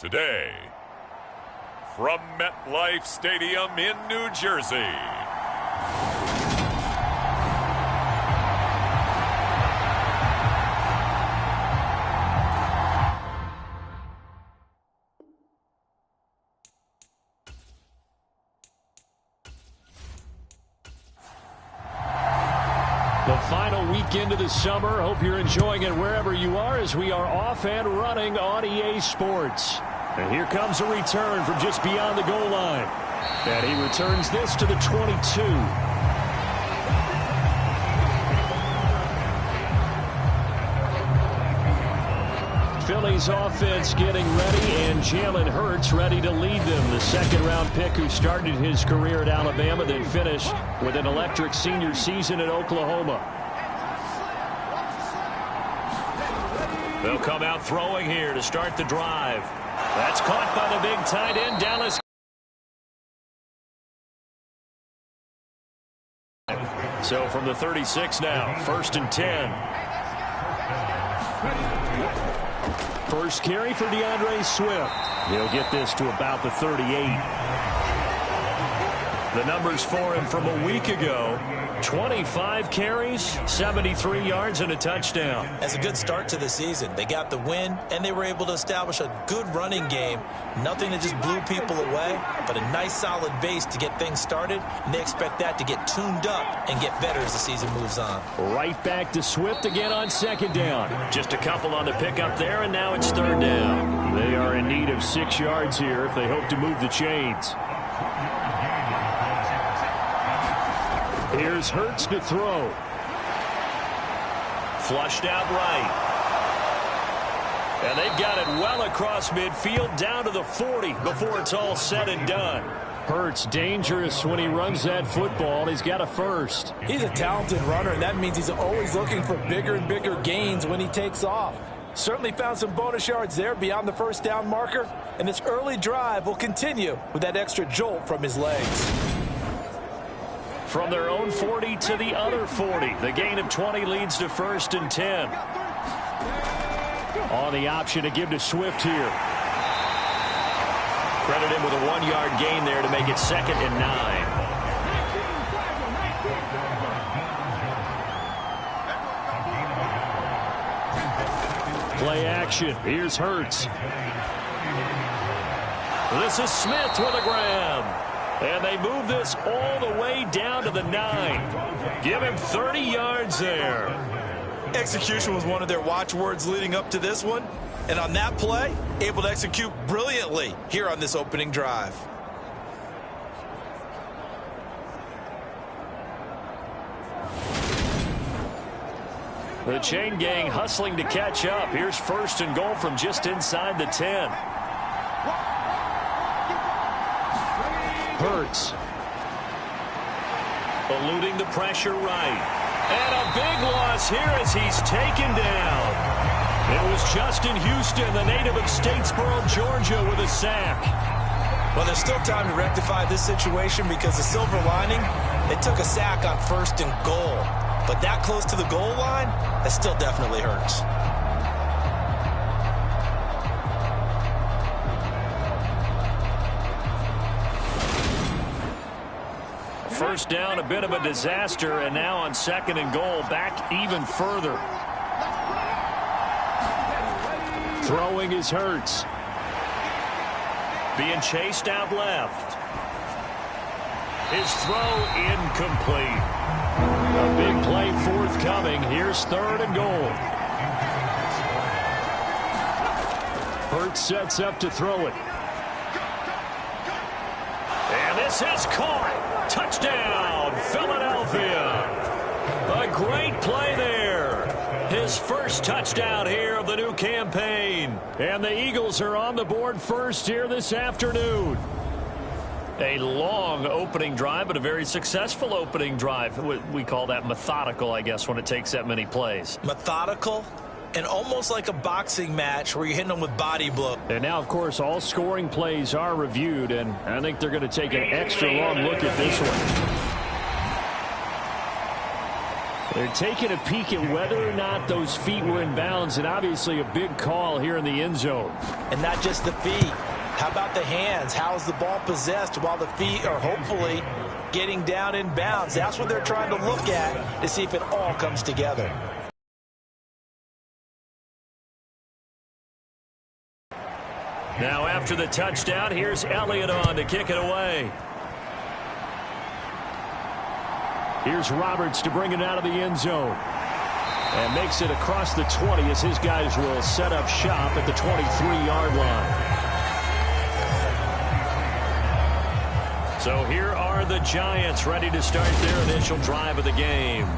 Today, from MetLife Stadium in New Jersey, the final weekend of the summer. Hope you're enjoying it wherever you are as we are off and running on EA Sports. And here comes a return from just beyond the goal line. And he returns this to the 22. Phillies offense getting ready, and Jalen Hurts ready to lead them. The second-round pick who started his career at Alabama, then finished with an electric senior season at Oklahoma. They'll come out throwing here to start the drive. That's caught by the big tight end, Dallas. So from the 36 now, 1st and 10. First carry for DeAndre Swift. He'll get this to about the 38. The numbers for him from a week ago: 25 carries, 73 yards, and a touchdown. That's a good start to the season. They got the win, and they were able to establish a good running game. Nothing that just blew people away, but a nice solid base to get things started, and they expect that to get tuned up and get better as the season moves on. Right back to Swift again on second down. Just a couple on the pickup there, and now it's third down. They are in need of 6 yards here if they hope to move the chains. Here's Hurts to throw. Flushed out right. And they've got it well across midfield down to the 40 before it's all said and done. Hurts dangerous when he runs that football. He's got a first. He's a talented runner, and that means he's always looking for bigger and bigger gains when he takes off. Certainly found some bonus yards there beyond the first down marker, and this early drive will continue with that extra jolt from his legs. From their own 40 to the other 40. The gain of 20 leads to 1st and 10. On the option to give to Swift here. Credit him with a 1-yard gain there to make it 2nd and 9. Play action. Here's Hurts. This is Smith with a grab. And they move this all the way down to the 9. Give him 30 yards there. Execution was one of their watchwords leading up to this one. And on that play, able to execute brilliantly here on this opening drive. The chain gang hustling to catch up. Here's 1st and goal from just inside the 10. Hurts. Eluding the pressure right. And a big loss here as he's taken down. It was Justin Houston, the native of Statesboro, Georgia, with a sack. Well, there's still time to rectify this situation because the silver lining, they took a sack on 1st and goal. But that close to the goal line, that still definitely hurts. First down, a bit of a disaster, and now on 2nd and goal, back even further. Throwing is Hurts. Being chased out left. His throw incomplete. A big play forthcoming. Here's 3rd and goal. Hurts sets up to throw it. And this is caught. Touchdown, Philadelphia. A great play there. His first touchdown here of the new campaign. And the Eagles are on the board first here this afternoon. A long opening drive, but a very successful opening drive. We call that methodical, I guess, when it takes that many plays. Methodical and almost like a boxing match where you're hitting them with body blow. And now, of course, all scoring plays are reviewed, and I think they're going to take an extra long look at this one. They're taking a peek at whether or not those feet were in bounds, and obviously a big call here in the end zone. And not just the feet. How about the hands? How is the ball possessed while the feet are hopefully getting down in bounds? That's what they're trying to look at to see if it all comes together. Now after the touchdown, here's Elliott on to kick it away. Here's Roberts to bring it out of the end zone. And makes it across the 20 as his guys will set up shop at the 23-yard line. So here are the Giants ready to start their initial drive of the game.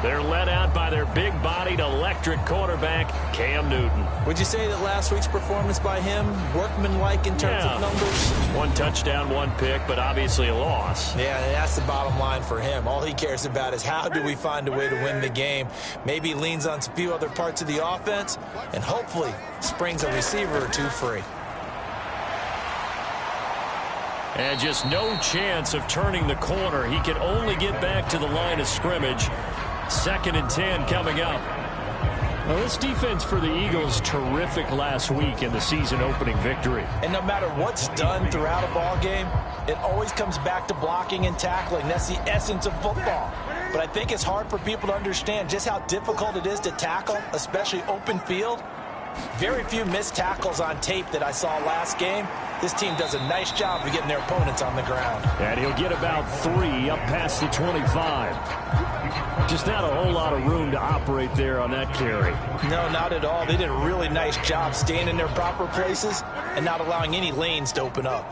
They're led out by their big-bodied electric quarterback, Cam Newton. Would you say that last week's performance by him, workmanlike in terms of numbers? One touchdown, one pick, but obviously a loss. Yeah, that's the bottom line for him. All he cares about is how do we find a way to win the game. Maybe he leans on a few other parts of the offense and hopefully springs a receiver or two free. And just no chance of turning the corner. He can only get back to the line of scrimmage. 2nd and 10 coming up. Well, this defense for the Eagles, terrific last week in the season opening victory. And no matter what's done throughout a ball game, it always comes back to blocking and tackling. That's the essence of football. But I think it's hard for people to understand just how difficult it is to tackle, especially open field. Very few missed tackles on tape that I saw last game. This team does a nice job of getting their opponents on the ground. And he'll get about 3 up past the 25. Just not a whole lot of room to operate there on that carry. No, not at all. They did a really nice job staying in their proper places and not allowing any lanes to open up.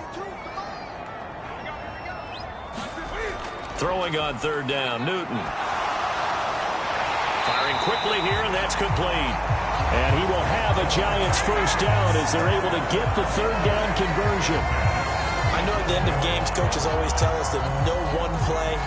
Throwing on 3rd down, Newton. Firing quickly here, and that's complete. And he will have a Giants first down as they're able to get the 3rd down conversion. I know at the end of games, coaches always tell us that no one play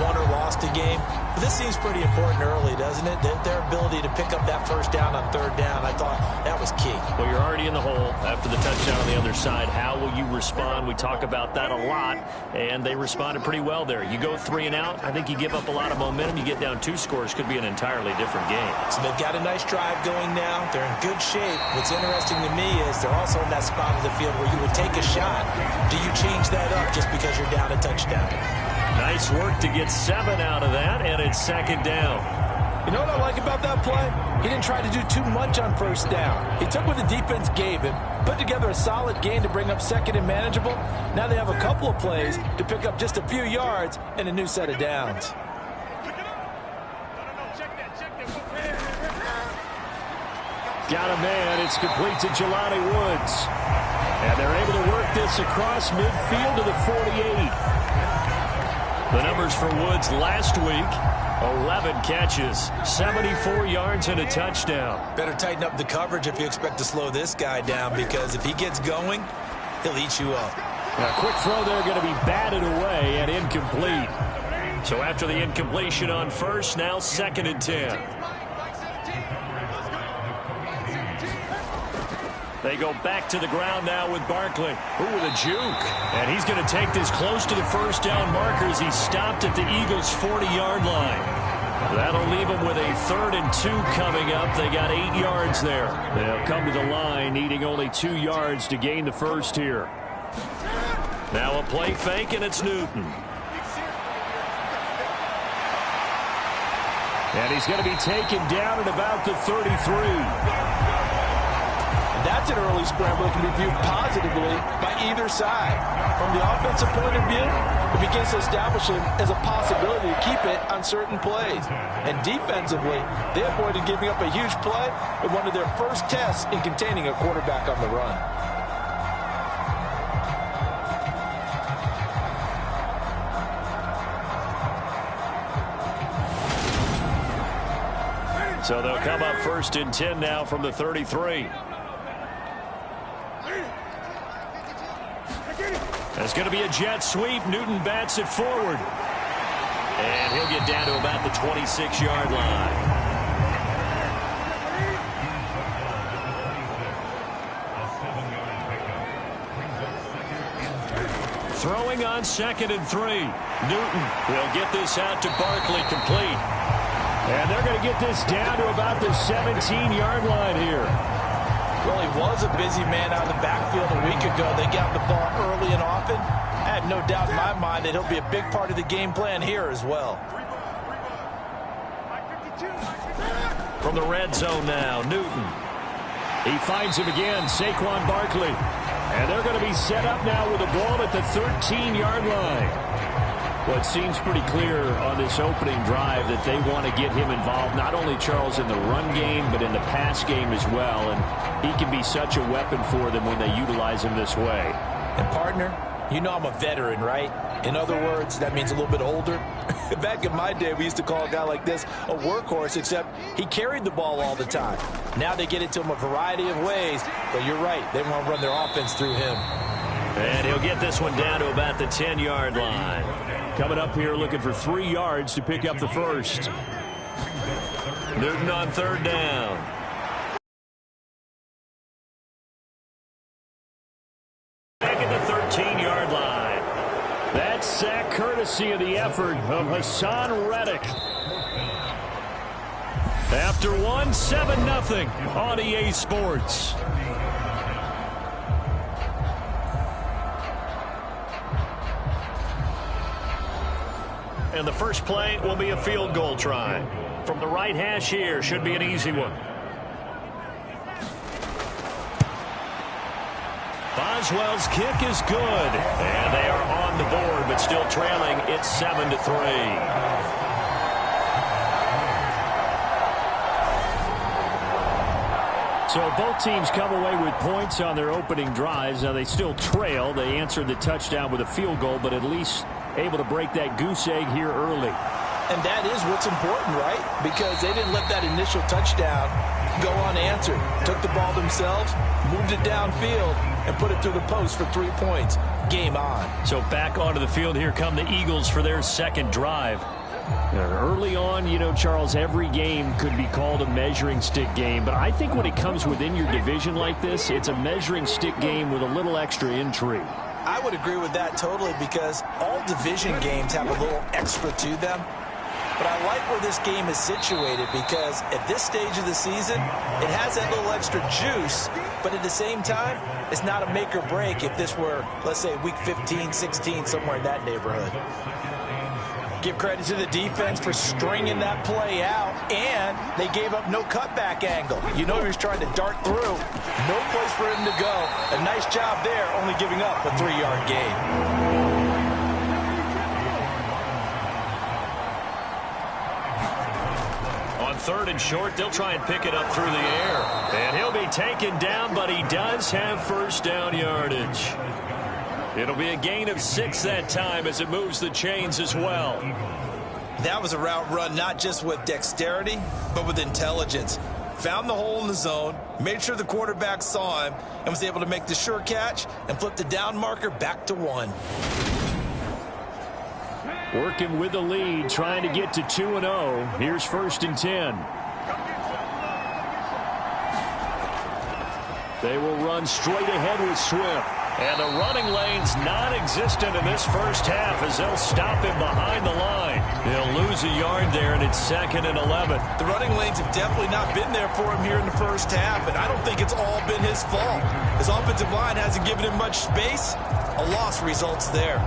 won or lost a game. But this seems pretty important early, doesn't it? Their ability to pick up that first down on 3rd down, I thought that was key. Well, you're already in the hole after the touchdown on the other side. How will you respond? We talk about that a lot, and they responded pretty well there. You go 3 and out, I think you give up a lot of momentum. You get down 2 scores, could be an entirely different game. So they've got a nice drive going now. They're in good shape. What's interesting to me is they're also in that spot of the field where you would take a shot. Do you change that up just because you're down a touchdown? Nice work to get 7 out of that, and it's 2nd down. You know what I like about that play? He didn't try to do too much on 1st down. He took what the defense gave him, put together a solid game to bring up 2nd and manageable. Now they have a couple of plays to pick up just a few yards and a new set of downs. Got a man. It's complete to Jelani Woods. And they're able to work this across midfield to the 48. The numbers for Woods last week, 11 catches, 74 yards and a touchdown. Better tighten up the coverage if you expect to slow this guy down, because if he gets going, he'll eat you up. A quick throw there going to be batted away and incomplete. So after the incompletion on 1st, now 2nd and 10. They go back to the ground now with Barkley. Ooh, with a juke. And he's going to take this close to the 1st down marker as he stopped at the Eagles' 40-yard line. That'll leave them with a 3rd and 2 coming up. They got 8 yards there. They'll come to the line needing only 2 yards to gain the 1st here. Now a play fake, and it's Newton. And he's going to be taken down at about the 33. That's an early scramble that can be viewed positively by either side. From the offensive point of view, it begins to establish him as a possibility to keep it on certain plays. And defensively, they avoided giving up a huge play in one of their first tests in containing a quarterback on the run. So they'll come up 1st and 10 now from the 33. It's going to be a jet sweep. Newton bats it forward. And he'll get down to about the 26-yard line. Throwing on 2nd and 3. Newton will get this out to Barkley, complete. And they're going to get this down to about the 17-yard line here. Well, he was a busy man out of the backfield a week ago. They got the ball early and often. I have no doubt in my mind that he'll be a big part of the game plan here as well. From the red zone now, Newton. He finds him again, Saquon Barkley. And they're going to be set up now with a ball at the 13-yard line. Well, it seems pretty clear on this opening drive that they want to get him involved, not only, Charles, in the run game, but in the pass game as well. And he can be such a weapon for them when they utilize him this way. And, partner, you know I'm a veteran, right? In other words, that means a little bit older. Back in my day, we used to call a guy like this a workhorse, except he carried the ball all the time. Now they get it to him a variety of ways, but you're right. They want to run their offense through him. And he'll get this one down to about the 10-yard line. Coming up here looking for 3 yards to pick up the first. Newton on third down. Back at the 13-yard line. That sack courtesy of the effort of Hassan Reddick. After one, 7-0 on EA Sports. And the first play will be a field goal try. From the right hash here, should be an easy one. Boswell's kick is good. And they are on the board, but still trailing. It's 7-3. So both teams come away with points on their opening drives. Now they still trail. They answered the touchdown with a field goal, but at least able to break that goose egg here early. And that is what's important, right? Because they didn't let that initial touchdown go unanswered. Took the ball themselves, moved it downfield, and put it through the post for 3 points. Game on. So back onto the field, here come the Eagles for their second drive. Early on, you know, Charles, every game could be called a measuring stick game. But I think when it comes within your division like this, it's a measuring stick game with a little extra intrigue. I would agree with that totally, because all division games have a little extra to them. But I like where this game is situated, because at this stage of the season, it has that little extra juice, but at the same time, it's not a make or break if this were, let's say, week 15, 16, somewhere in that neighborhood. Give credit to the defense for stringing that play out, and they gave up no cutback angle. You know he was trying to dart through. No place for him to go. A nice job there, only giving up a 3-yard gain. On third and short, they'll try and pick it up through the air. And he'll be taken down, but he does have first down yardage. It'll be a gain of 6 that time as it moves the chains as well. That was a route run not just with dexterity, but with intelligence. Found the hole in the zone, made sure the quarterback saw him, and was able to make the sure catch and flip the down marker back to 1. Working with the lead, trying to get to 2-0. Here's first and 10. They will run straight ahead with Swift. And the running lane's non-existent in this first half as they'll stop him behind the line. He'll lose a yard there, and it's 2nd and 11. The running lanes have definitely not been there for him here in the first half, and I don't think it's all been his fault. His offensive line hasn't given him much space. A loss results there.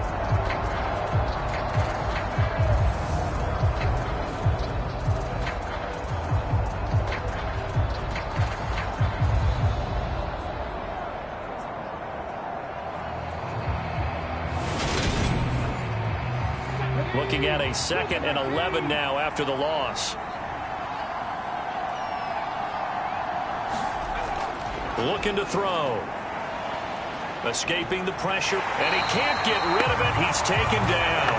Looking at a 2nd and 11 now after the loss. Looking to throw. Escaping the pressure, and he can't get rid of it. He's taken down.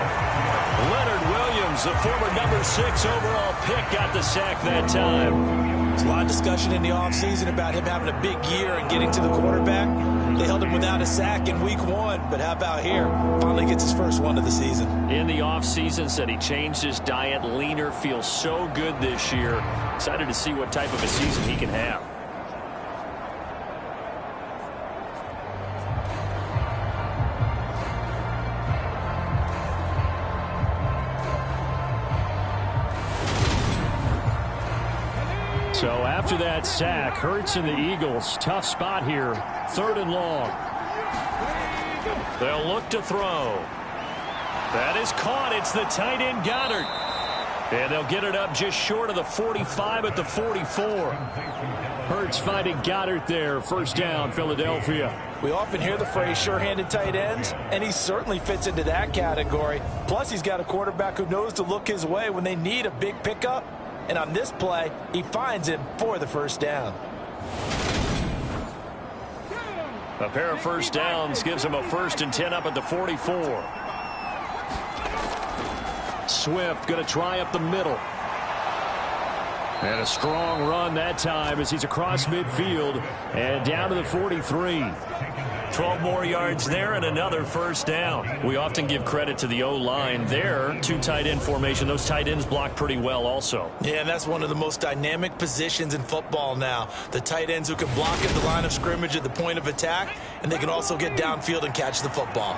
Leonard Williams, the former number 6 overall pick, got the sack that time. There's a lot of discussion in the offseason about him having a big year and getting to the quarterback. They held him without a sack in week 1, but how about here? Finally gets his first one of the season. In the offseason, said he changed his diet, leaner, feels so good this year. Excited to see what type of a season he can have. So after that sack, Hurts and the Eagles, tough spot here, 3rd and long. They'll look to throw. That is caught. It's the tight end Goddard. And they'll get it up just short of the 45 at the 44. Hurts finding Goddard there. 1st down, Philadelphia. We often hear the phrase sure-handed tight ends, and he certainly fits into that category. Plus, he's got a quarterback who knows to look his way when they need a big pickup. And on this play, he finds him for the 1st down. A pair of 1st downs gives him a 1st and 10 up at the 44. Swift going to try up the middle. And a strong run that time as he's across midfield and down to the 43. 12 more yards there and another 1st down. We often give credit to the O-line there. 2 tight end formation. Those tight ends block pretty well also. Yeah, and that's one of the most dynamic positions in football now. The tight ends who can block at the line of scrimmage at the point of attack, and they can also get downfield and catch the football.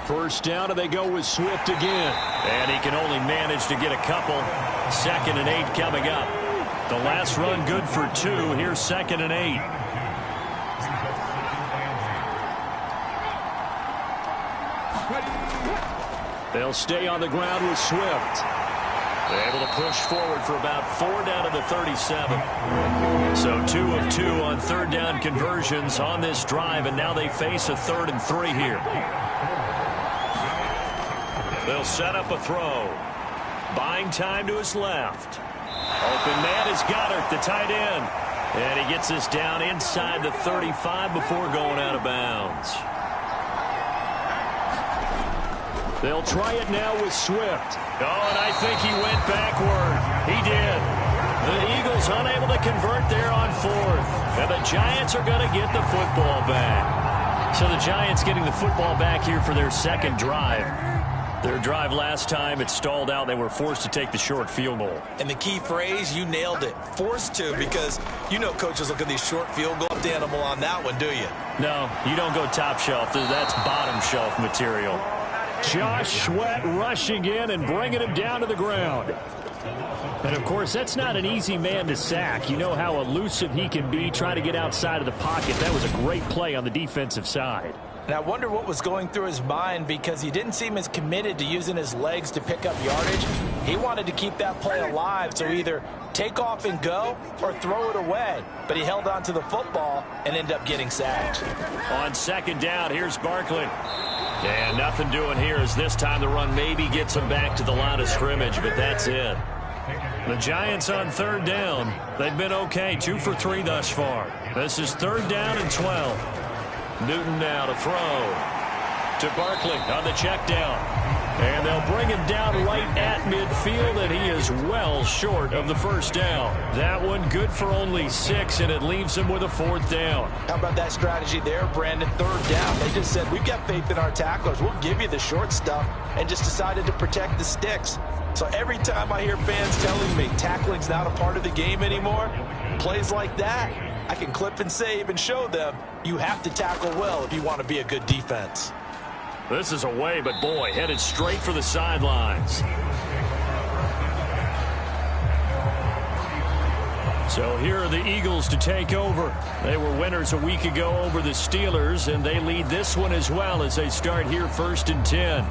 1st down, and they go with Swift again. And he can only manage to get a couple. 2nd and 8 coming up. The last run good for 2. Here's 2nd and 8. They'll stay on the ground with Swift. They're able to push forward for about 4 down to the 37. So 2 of 2 on 3rd down conversions on this drive, and now they face a 3rd and 3 here. They'll set up a throw. Buying time to his left. Open man is Goddard, the tight end. And he gets this down inside the 35 before going out of bounds. They'll try it now with Swift. Oh, and I think he went backward. He did. The Eagles unable to convert there on 4th. And the Giants are going to get the football back. So the Giants getting the football back here for their 2nd drive. Their drive last time, it stalled out. They were forced to take the short field goal. And the key phrase, you nailed it. Forced to, because you know coaches look at these short field goal animal on that one, do you? No, you don't go top shelf. That's bottom shelf material. Josh Sweat rushing in and bringing him down to the ground. And, of course, that's not an easy man to sack. You know how elusive he can be trying to get outside of the pocket. That was a great play on the defensive side. And I wonder what was going through his mind, because he didn't seem as committed to using his legs to pick up yardage. He wanted to keep that play alive, so either take off and go or throw it away. But he held on to the football and ended up getting sacked. On 2nd down, here's Barkley. And nothing doing here as this time the run maybe gets him back to the line of scrimmage, but that's it. The Giants on 3rd down. They've been okay, 2 for 3 thus far. This is 3rd down and 12. Newton now to throw to Barkley on the check down. And they'll bring him down right at midfield, and he is well short of the 1st down. That one good for only 6, and it leaves him with a 4th down. How about that strategy there, Brandon? 3rd down. They just said, we've got faith in our tacklers. We'll give you the short stuff, and just decided to protect the sticks. So every time I hear fans telling me tackling's not a part of the game anymore, plays like that, I can clip and save and show them you have to tackle well if you want to be a good defense. This is away, but boy, headed straight for the sidelines. So here are the Eagles to take over. They were winners a week ago over the Steelers, and they lead this one as well as they start here 1st and 10.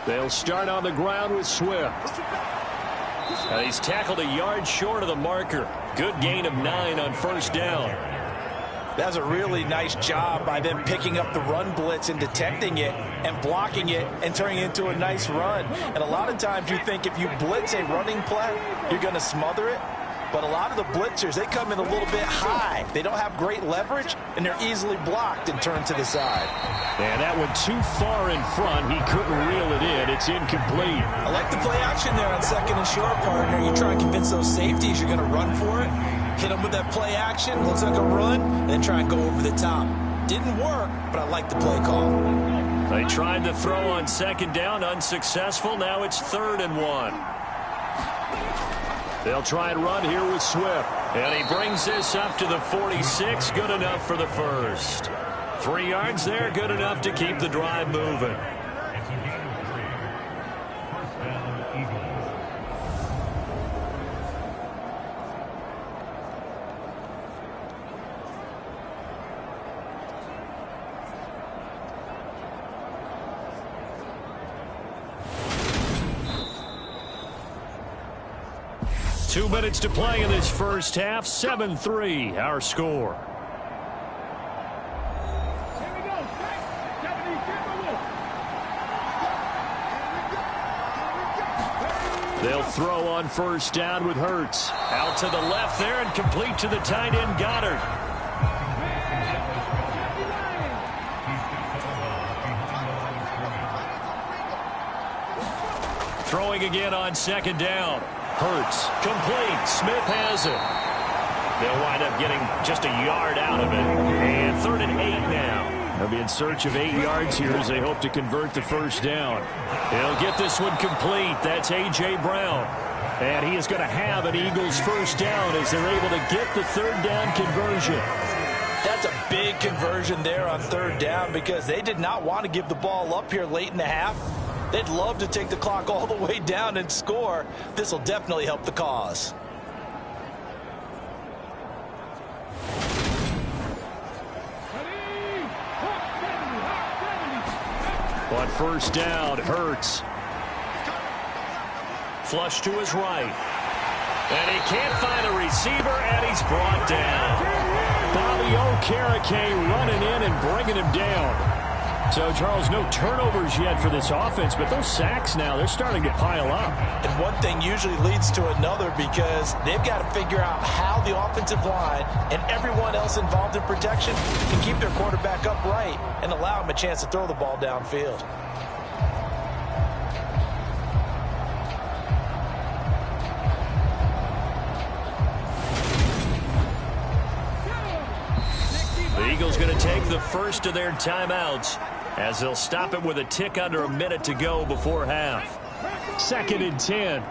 They'll start on the ground with Swift. He's tackled a yard short of the marker. Good gain of 9 on 1st down. That's a really nice job by them picking up the run blitz and detecting it and blocking it and turning it into a nice run. And a lot of times you think if you blitz a running play, you're going to smother it. But a lot of the blitzers, they come in a little bit high. They don't have great leverage, and they're easily blocked and turned to the side. And that one too far in front. He couldn't reel it in. It's incomplete. I like the play action there on 2nd and short, partner. You try and convince those safeties you're going to run for it. Hit them with that play action. Looks like a run. And then try and go over the top. Didn't work, but I like the play call. They tried to throw on 2nd down. Unsuccessful. Now it's 3rd and 1. They'll try and run here with Swift. And he brings this up to the 46. Good enough for the first. 3 yards there, good enough to keep the drive moving. Two minutes to play in this first half. 7-3, our score. They'll throw on first down with Hurts. Out to the left there and complete to the tight end, Goddard. Throwing again on second down. Hurts, complete. Smith has it. They'll wind up getting just a yard out of it. And 3rd and 8 now. They'll be in search of 8 yards here as they hope to convert the first down. They'll get this one complete. That's A.J. Brown. And he is going to have an Eagles first down as they're able to get the 3rd down conversion. That's a big conversion there on 3rd down because they did not want to give the ball up here late in the half. They'd love to take the clock all the way down and score. This will definitely help the cause. On first down, Hurts. Flush to his right. And he can't find a receiver, and he's brought down. Bobby Okereke running in and bringing him down. So, Charles, no turnovers yet for this offense, but those sacks now, they're starting to pile up. And one thing usually leads to another because they've got to figure out how the offensive line and everyone else involved in protection can keep their quarterback upright and allow him a chance to throw the ball downfield. The Eagles going to take the first of their timeouts as they'll stop it with a tick under a minute to go before half. 2nd and 10.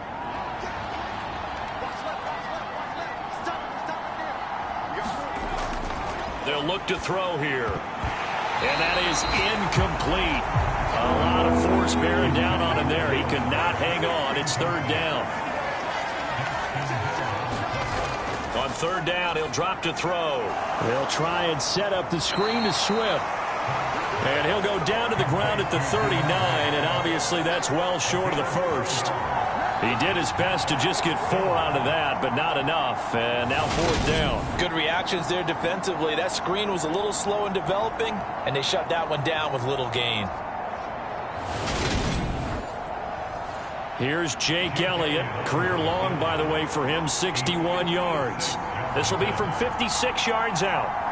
They'll look to throw here. And that is incomplete. A lot of force bearing down on him there. He could not hang on. It's 3rd down. On 3rd down, he'll drop to throw. They'll try and set up the screen to Swift. And he'll go down to the ground at the 39, and obviously that's well short of the first. He did his best to just get 4 out of that, but not enough. And now 4th down. Good reactions there defensively. That screen was a little slow in developing, and they shut that one down with little gain. Here's Jake Elliott. Career long, by the way, for him, 61 yards. This will be from 56 yards out.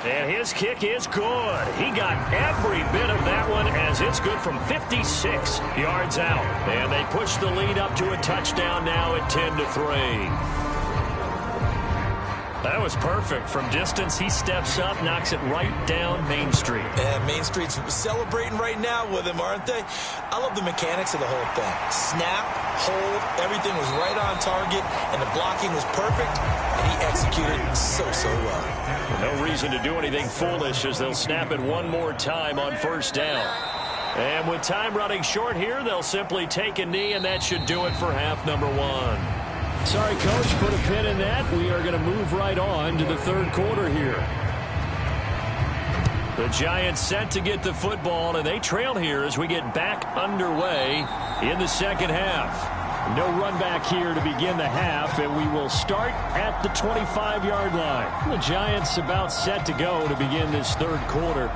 And his kick is good. He got every bit of that one as it's good from 56 yards out. And they push the lead up to a touchdown now at 10-3. That was perfect. From distance, he steps up, knocks it right down Main Street. Yeah, Main Street's celebrating right now with him, aren't they? I love the mechanics of the whole thing. Snap, hold, everything was right on target, and the blocking was perfect, and he executed so well. No reason to do anything foolish as they'll snap it one more time on first down. And with time running short here, they'll simply take a knee, and that should do it for half number 1. Sorry, Coach, put a pin in that. We are going to move right on to the 3rd quarter here. The Giants set to get the football, and they trail here as we get back underway in the 2nd half. No run back here to begin the half, and we will start at the 25-yard line. The Giants about set to go to begin this 3rd quarter.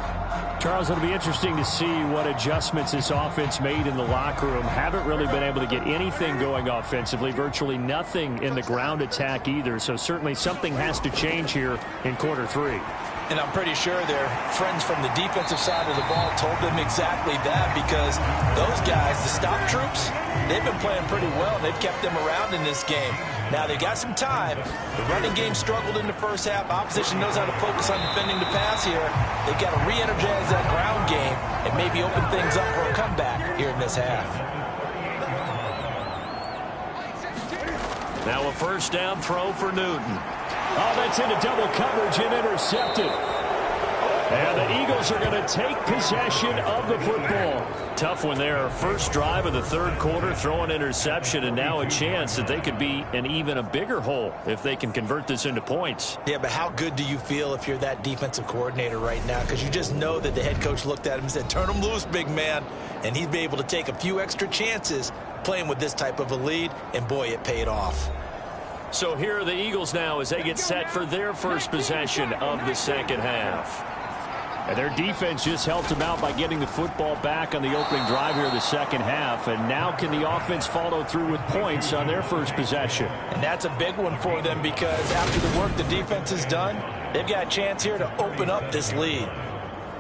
Charles, it'll be interesting to see what adjustments this offense made in the locker room. Haven't really been able to get anything going offensively, virtually nothing in the ground attack either. So certainly something has to change here in quarter 3. And I'm pretty sure their friends from the defensive side of the ball told them exactly that, because those guys, the stop troops, they've been playing pretty well. They've kept them around in this game. Now, they got some time. The running game struggled in the first half. Opposition knows how to focus on defending the pass here. They've got to re-energize that ground game and maybe open things up for a comeback here in this half. Now a first down throw for Newton. Oh, that's into double coverage and intercepted. And the Eagles are going to take possession of the football. Tough one there. First drive of the third quarter, throw an interception, and now a chance that they could be in even a bigger hole if they can convert this into points. Yeah, but how good do you feel if you're that defensive coordinator right now? Because you just know that the head coach looked at him and said, turn him loose, big man. And he'd be able to take a few extra chances playing with this type of a lead, and boy, it paid off. So here are the Eagles now as they get set for their first possession of the second half. And their defense just helped them out by getting the football back on the opening drive here of the second half. And now can the offense follow through with points on their first possession? And that's a big one for them, because after the work the defense has done, they've got a chance here to open up this lead.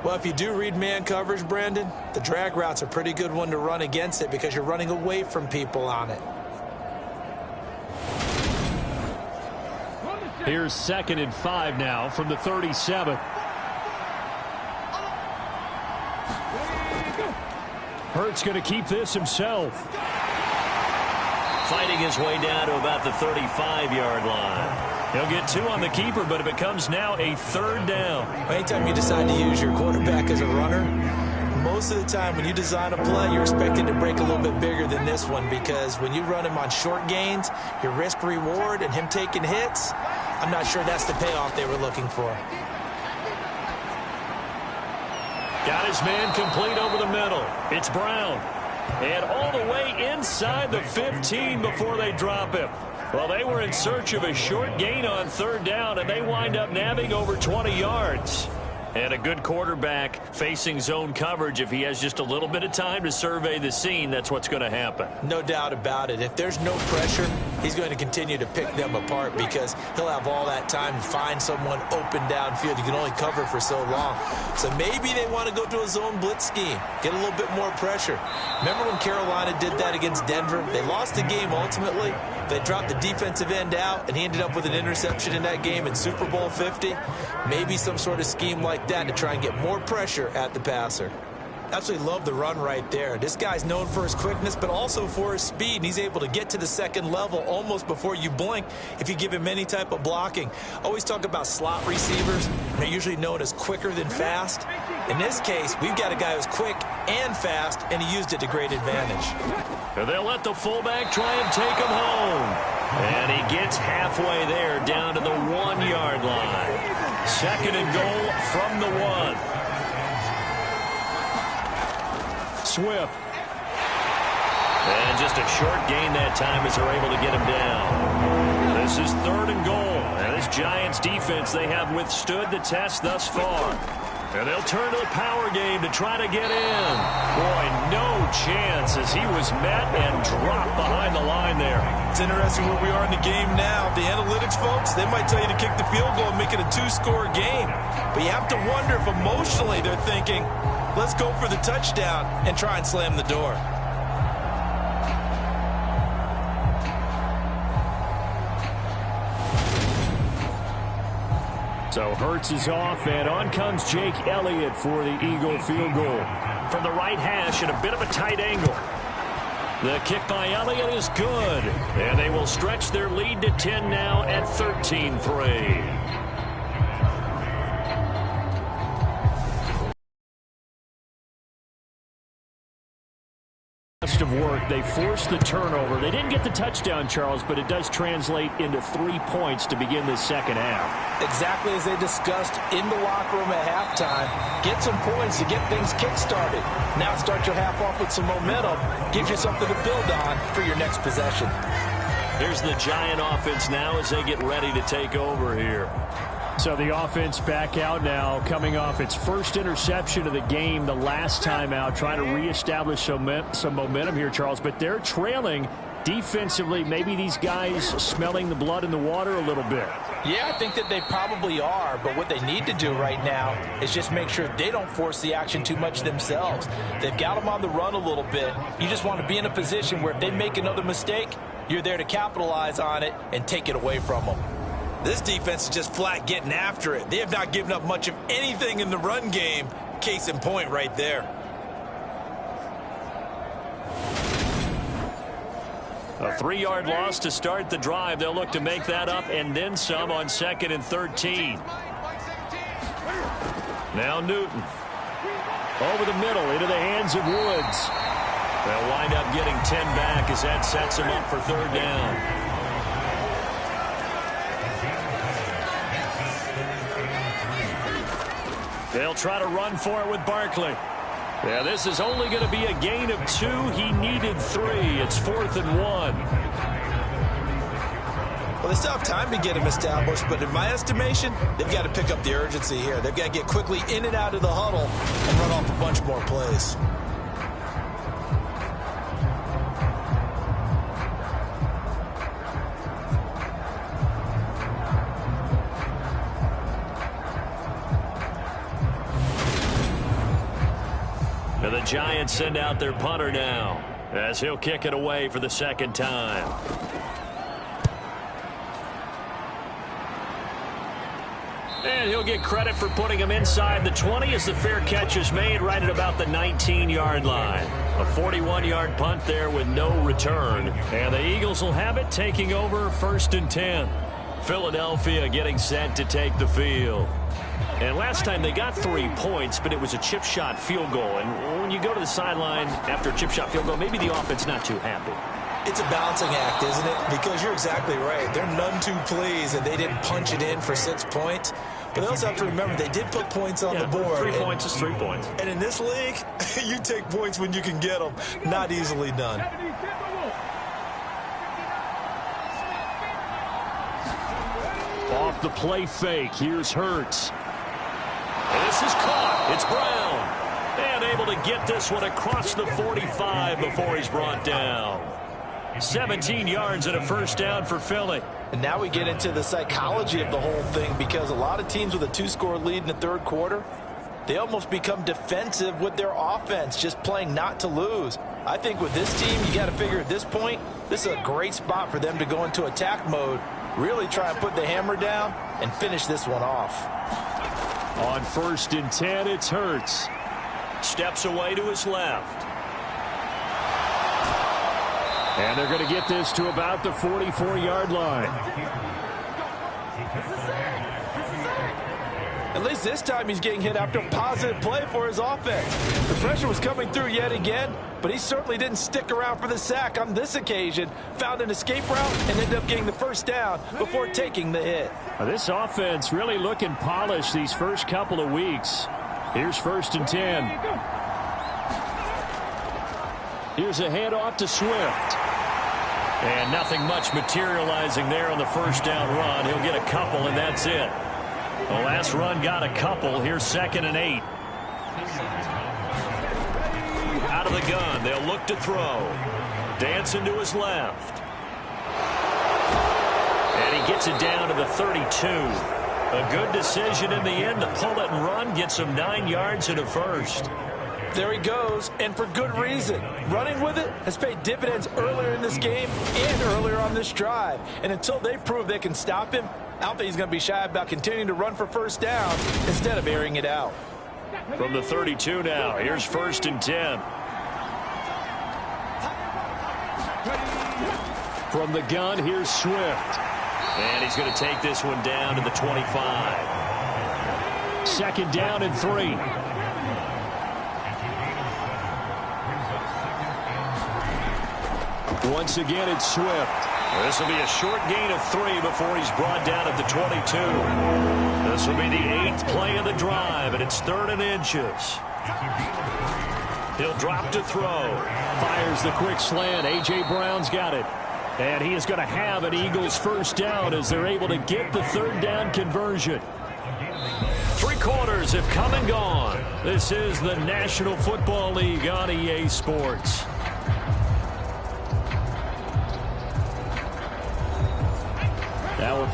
Well, if you do read man coverage, Brandon, the drag route's a pretty good one to run against it because you're running away from people on it. Here's 2nd and 5 now from the 37. Hurts going to keep this himself. Fighting his way down to about the 35-yard line. He'll get 2 on the keeper, but it becomes now a 3rd down. Anytime you decide to use your quarterback as a runner, most of the time when you design a play, you're expected to break a little bit bigger than this one, because when you run him on short gains, your risk-reward and him taking hits, I'm not sure that's the payoff they were looking for. Got his man complete over the middle. It's Brown. And all the way inside the 15 before they drop him. Well, they were in search of a short gain on 3rd down, and they wind up nabbing over 20 yards. And a good quarterback facing zone coverage, if he has just a little bit of time to survey the scene, that's what's going to happen. No doubt about it. If there's no pressure, he's going to continue to pick them apart, because he'll have all that time to find someone open downfield. You can only cover for so long. So maybe they want to go to a zone blitz scheme, get a little bit more pressure. Remember when Carolina did that against Denver? They lost the game ultimately. They dropped the defensive end out, and he ended up with an interception in that game in Super Bowl 50. Maybe some sort of scheme like that to try and get more pressure at the passer. Absolutely love the run right there. This guy's known for his quickness, but also for his speed. And he's able to get to the second level almost before you blink if you give him any type of blocking. Always talk about slot receivers. They're usually known as quicker than fast. In this case, we've got a guy who's quick and fast, and he used it to great advantage. They'll let the fullback try and take him home. And he gets halfway there, down to the 1-yard line. 2nd and goal from the 1. Swift. And just a short gain that time as they're able to get him down. This is 3rd and goal. And this Giants defense, they have withstood the test thus far. And they'll turn to the power game to try to get in. Boy, no chance as he was met and dropped behind the line there. It's interesting where we are in the game now. The analytics folks, they might tell you to kick the field goal and make it a 2-score game. But you have to wonder if emotionally they're thinking, let's go for the touchdown and try and slam the door. So Hurts is off, and on comes Jake Elliott for the Eagle field goal. From the right hash at a bit of a tight angle. The kick by Elliott is good, and they will stretch their lead to 10 now at 13-3. Of work. They forced the turnover. They didn't get the touchdown, Charles, but it does translate into 3 points to begin this second half. Exactly as they discussed in the locker room at halftime. Get some points to get things kick-started. Now start your half off with some momentum. Gives you something to build on for your next possession. Here's the Giant offense now as they get ready to take over here. So the offense back out now, coming off its first interception of the game the last time out, trying to reestablish some momentum here, Charles. But they're trailing defensively, maybe these guys smelling the blood in the water a little bit. Yeah, I think that they probably are, but what they need to do right now is just make sure they don't force the action too much themselves. They've got them on the run a little bit. You just want to be in a position where if they make another mistake, you're there to capitalize on it and take it away from them. This defense is just flat getting after it. They have not given up much of anything in the run game. Case in point right there. A 3-yard loss to start the drive. They'll look to make that up and then some on 2nd and 13. Now Newton. Over the middle into the hands of Woods. They'll wind up getting 10 back as that sets them up for 3rd down. They'll try to run for it with Barkley. Yeah, this is only going to be a gain of 2. He needed 3. It's 4th and 1. Well, they still have time to get him established, but in my estimation, they've got to pick up the urgency here. They've got to get quickly in and out of the huddle and run off a bunch more plays. The Giants send out their punter now as he'll kick it away for the 2nd time. And he'll get credit for putting him inside the 20 as the fair catch is made right at about the 19-yard line. A 41-yard punt there with no return. And the Eagles will have it, taking over 1st and 10. Philadelphia getting set to take the field. And last time they got 3 points, but it was a chip shot field goal. And when you go to the sideline after a chip shot field goal, maybe the offense not too happy. It's a balancing act, isn't it? Because you're exactly right. They're none too pleased, and they didn't punch it in for 6 points. But they also have to remember they did put points on the board. 3 points is 3 points. And in this league, you take points when you can get them. Not easily done. Off the play fake. Here's Hurts. This is caught. It's Brown. And able to get this one across the 45 before he's brought down. 17 yards and a 1st down for Philly. And now we get into the psychology of the whole thing, because a lot of teams with a 2-score lead in the 3rd quarter, they almost become defensive with their offense, just playing not to lose. I think with this team, you got to figure at this point, this is a great spot for them to go into attack mode, really try and put the hammer down and finish this one off. On 1st and 10, it's Hurts. Steps away to his left. And they're going to get this to about the 44-yard line. At least this time he's getting hit after a positive play for his offense. The pressure was coming through yet again, but he certainly didn't stick around for the sack on this occasion. Found an escape route and ended up getting the 1st down before taking the hit. This offense really looking polished these first couple of weeks. Here's 1st and 10. Here's a handoff to Swift. And nothing much materializing there on the 1st down run. He'll get a couple, and that's it. The last run got a couple. Here's 2nd and 8. Out of the gun. They'll look to throw. Dancing to his left. And he gets it down to the 32. A good decision in the end to pull it and run. Gets him 9 yards and a 1st. There he goes, and for good reason. Running with it has paid dividends earlier in this game and earlier on this drive. And until they prove they can stop him, I don't think he's going to be shy about continuing to run for 1st down instead of airing it out. From the 32 now, here's 1st and 10. From the gun, here's Swift. And he's going to take this one down to the 25. 2nd down and 3. Once again, it's Swift. This will be a short gain of 3 before he's brought down at the 22. This will be the 8th play of the drive, and it's 3rd and inches. He'll drop to throw. Fires the quick slant. A.J. Brown's got it. And he is going to have an Eagles 1st down as they're able to get the 3rd down conversion. 3 quarters have come and gone. This is the National Football League on EA Sports.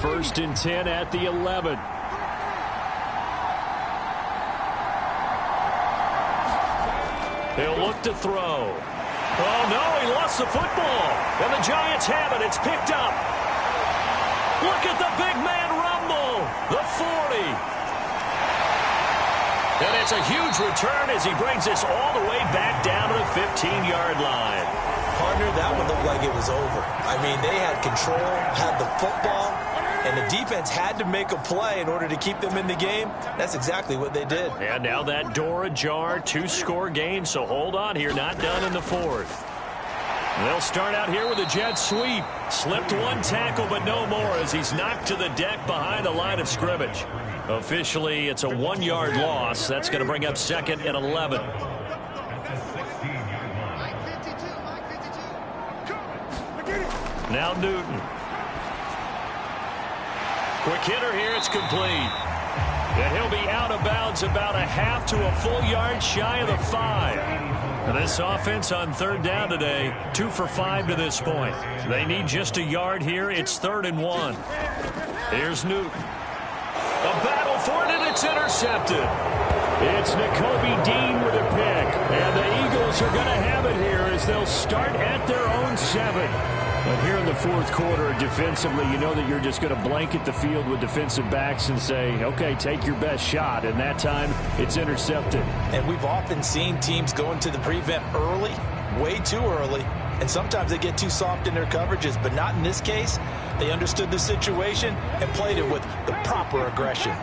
first and 10 at the 11. He'll look to throw. Oh, no, he lost the football. And the Giants have it. It's picked up. Look at the big man rumble. The 40. And it's a huge return as he brings this all the way back down to the 15-yard line. Partner, that one looked like it was over. I mean, they had control, had the football, and the defense had to make a play in order to keep them in the game. That's exactly what they did. And now that door ajar, 2-score game, so hold on here, not done in the fourth. They'll start out here with a jet sweep. Slipped one tackle, but no more as he's knocked to the deck behind the line of scrimmage. Officially, it's a 1-yard loss. That's going to bring up second and 11. Now Newton. Quick hitter here. It's complete. And he'll be out of bounds about a half to a full yard shy of the 5. And this offense on third down today, 2 for 5 to this point. They need just a yard here. It's 3rd and 1. Here's Newton. A battle for it, and it's intercepted. It's Nakobe Dean with a pick. And the Eagles are going to have it here as they'll start at their own 7. But here in the fourth quarter, defensively, you know that you're just going to blanket the field with defensive backs and say, okay, take your best shot. And that time, it's intercepted. And we've often seen teams go into the prevent early, way too early, and sometimes they get too soft in their coverages. But not in this case. They understood the situation and played it with the proper aggression.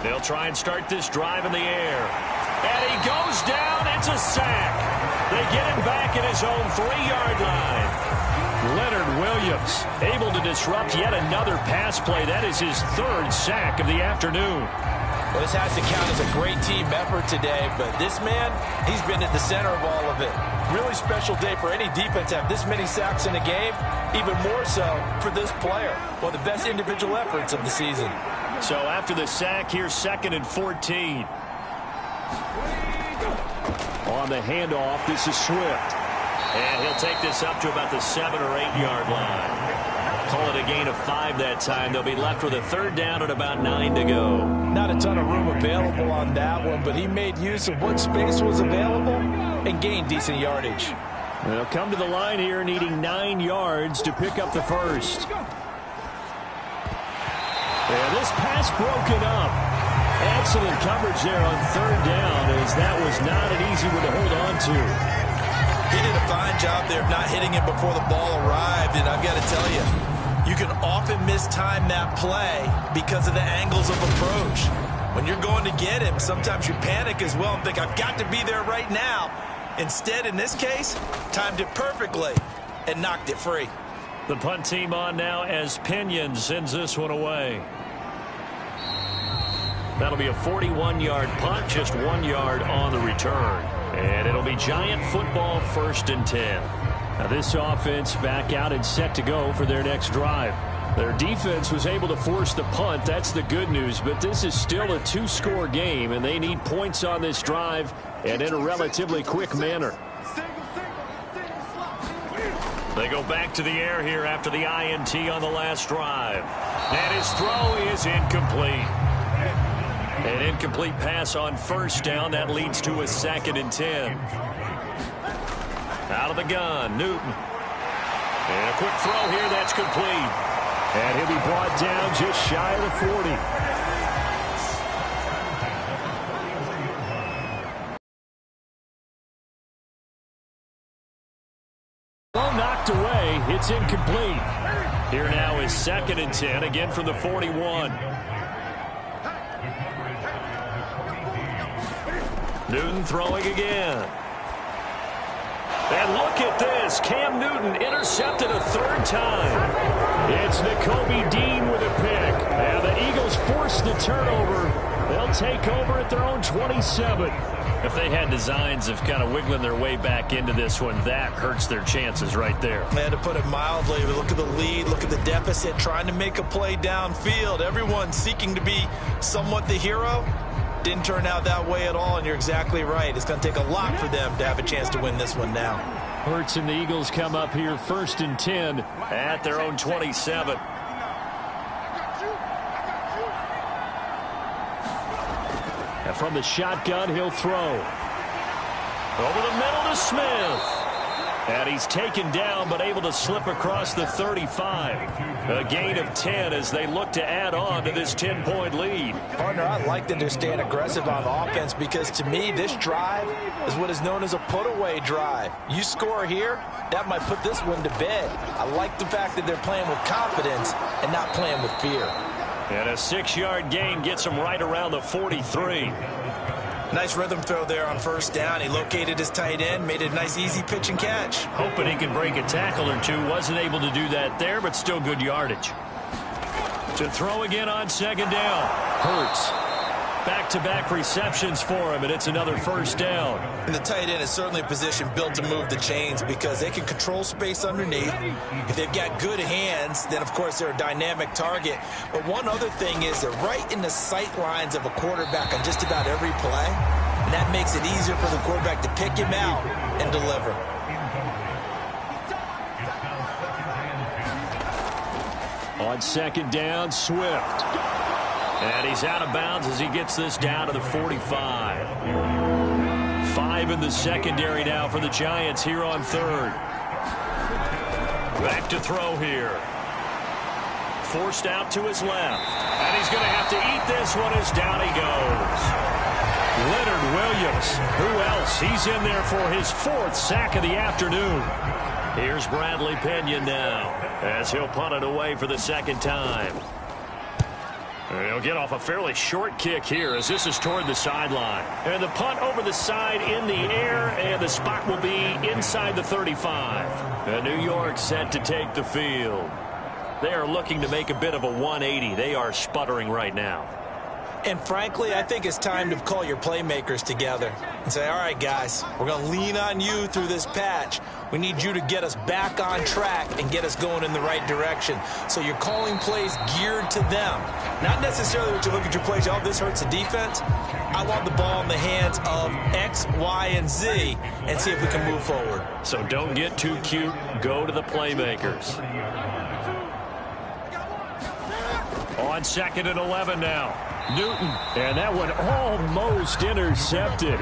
They'll try and start this drive in the air. And he goes down. It's a sack. They get him back at his own 3-yard line. Leonard Williams able to disrupt yet another pass play. That is his 3rd sack of the afternoon. Well, this has to count as a great team effort today, but this man, he's been at the center of all of it. Really special day for any defense to have this many sacks in a game, even more so for this player. One of the best individual efforts of the season. So after the sack, here's 2nd and 14. On the handoff, this is Swift. And he'll take this up to about the 7 or 8 yard line. Call it a gain of 5 that time. They'll be left with a 3rd down and about 9 to go. Not a ton of room available on that one, but he made use of what space was available and gained decent yardage. They'll come to the line here needing 9 yards to pick up the first. And this pass broken up. Excellent coverage there on 3rd down as that was not an easy one to hold on to. He did a fine job there of not hitting it before the ball arrived, and I've got to tell you, you can often mistime that play because of the angles of approach. When you're going to get him, sometimes you panic as well and think, I've got to be there right now. Instead, in this case, timed it perfectly and knocked it free. The punt team on now as Pinion sends this one away. That'll be a 41-yard punt, just 1 yard on the return. And it'll be Giant football, 1st and 10. Now this offense back out and set to go for their next drive. Their defense was able to force the punt. That's the good news. But this is still a 2-score game, and they need points on this drive and in a relatively quick manner. They go back to the air here after the INT on the last drive. And his throw is incomplete. An incomplete pass on 1st down. That leads to a 2nd and 10. Out of the gun, Newton. And a quick throw here, that's complete. And he'll be brought down just shy of the 40. Well knocked away. It's incomplete. Here now is 2nd and 10, again from the 41. Newton throwing again. And look at this. Cam Newton intercepted a 3rd time. It's Nakobe Dean with a pick. And the Eagles force the turnover. They'll take over at their own 27. If they had designs of kind of wiggling their way back into this one, that hurts their chances right there. They had to put it mildly. Look at the lead. Look at the deficit. Trying to make a play downfield. Everyone seeking to be somewhat the hero. Didn't turn out that way at all, and you're exactly right. It's going to take a lot for them to have a chance to win this one now. Hurts and the Eagles come up here 1st and 10 at their own 27. And from the shotgun, he'll throw. Over the middle to Smith. And he's taken down, but able to slip across the 35. A gain of 10 as they look to add on to this 10-point lead. Partner, I like that they're staying aggressive on offense because, to me, this drive is what is known as a put-away drive. You score here, that might put this one to bed. I like the fact that they're playing with confidence and not playing with fear. And a 6-yard gain gets him right around the 43. Nice rhythm throw there on 1st down. He located his tight end, made a nice easy pitch and catch. Hoping he could break a tackle or two. Wasn't able to do that there, but still good yardage. To throw again on 2nd down. Hurts. Back-to-back receptions for him, and it's another 1st down. And the tight end is certainly a position built to move the chains because they can control space underneath. If they've got good hands, then, of course, they're a dynamic target. But one other thing is they're right in the sight lines of a quarterback on just about every play, and that makes it easier for the quarterback to pick him out and deliver. On 2nd down, Swift. And he's out of bounds as he gets this down to the 45. 5 in the secondary now for the Giants here on 3rd. Back to throw here. Forced out to his left. And he's going to have to eat this one as down he goes. Leonard Williams. Who else? He's in there for his 4th sack of the afternoon. Here's Bradley Pinion now as he'll punt it away for the 2nd time. He'll get off a fairly short kick here as this is toward the sideline. And the punt over the side in the air, and the spot will be inside the 35. And New York set to take the field. They are looking to make a bit of a 180. They are sputtering right now. And frankly, I think it's time to call your playmakers together and say, all right, guys, we're going to lean on you through this patch. We need you to get us back on track and get us going in the right direction. So you're calling plays geared to them. Not necessarily what you look at your plays, oh, this hurts the defense. I want the ball in the hands of X, Y, and Z and see if we can move forward. So don't get too cute. Go to the playmakers. On 2nd and 11 now. Newton, and that one almost intercepted.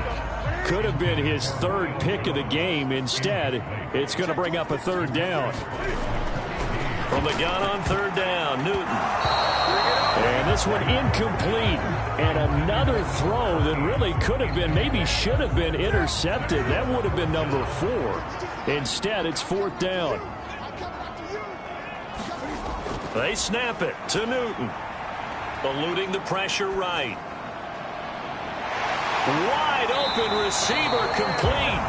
Could have been his 3rd pick of the game. Instead, it's going to bring up a 3rd down. From the gun on 3rd down, Newton. And this one incomplete. And another throw that really could have been, maybe should have been intercepted. That would have been number 4. Instead, it's 4th down. They snap it to Newton. Eluding the pressure right. Wide open receiver complete.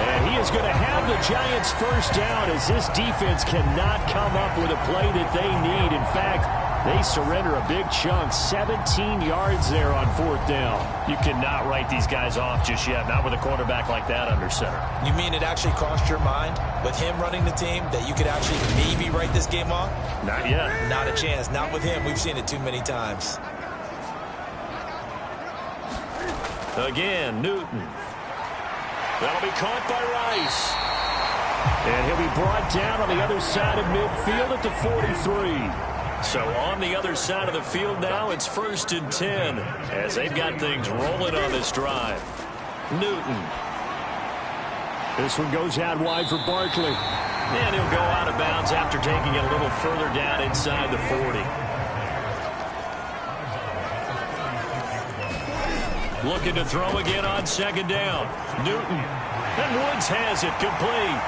And he is going to have the Giants 1st down as this defense cannot come up with a play that they need. In fact, they surrender a big chunk. 17 yards there on 4th down. You cannot write these guys off just yet, not with a quarterback like that under center. You mean it actually crossed your mind with him running the team that you could actually maybe write this game off? Not yet. Not a chance. Not with him. We've seen it too many times. Again, Newton. That'll be caught by Rice. And he'll be brought down on the other side of midfield at the 43. So on the other side of the field now, it's 1st and 10 as they've got things rolling on this drive. Newton. This one goes out wide for Barkley. And he'll go out of bounds after taking it a little further down inside the 40. Looking to throw again on 2nd down. Newton. And Woods has it complete.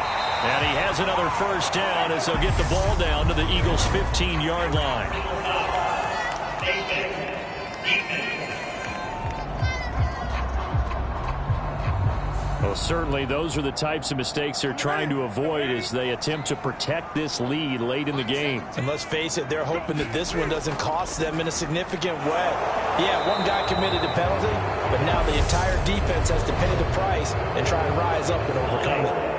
And he has another 1st down as they'll get the ball down to the Eagles' 15-yard line. Well, certainly those are the types of mistakes they're trying to avoid as they attempt to protect this lead late in the game. And let's face it, they're hoping that this one doesn't cost them in a significant way. Yeah, one guy committed a penalty, but now the entire defense has to pay the price and try and rise up and overcome it.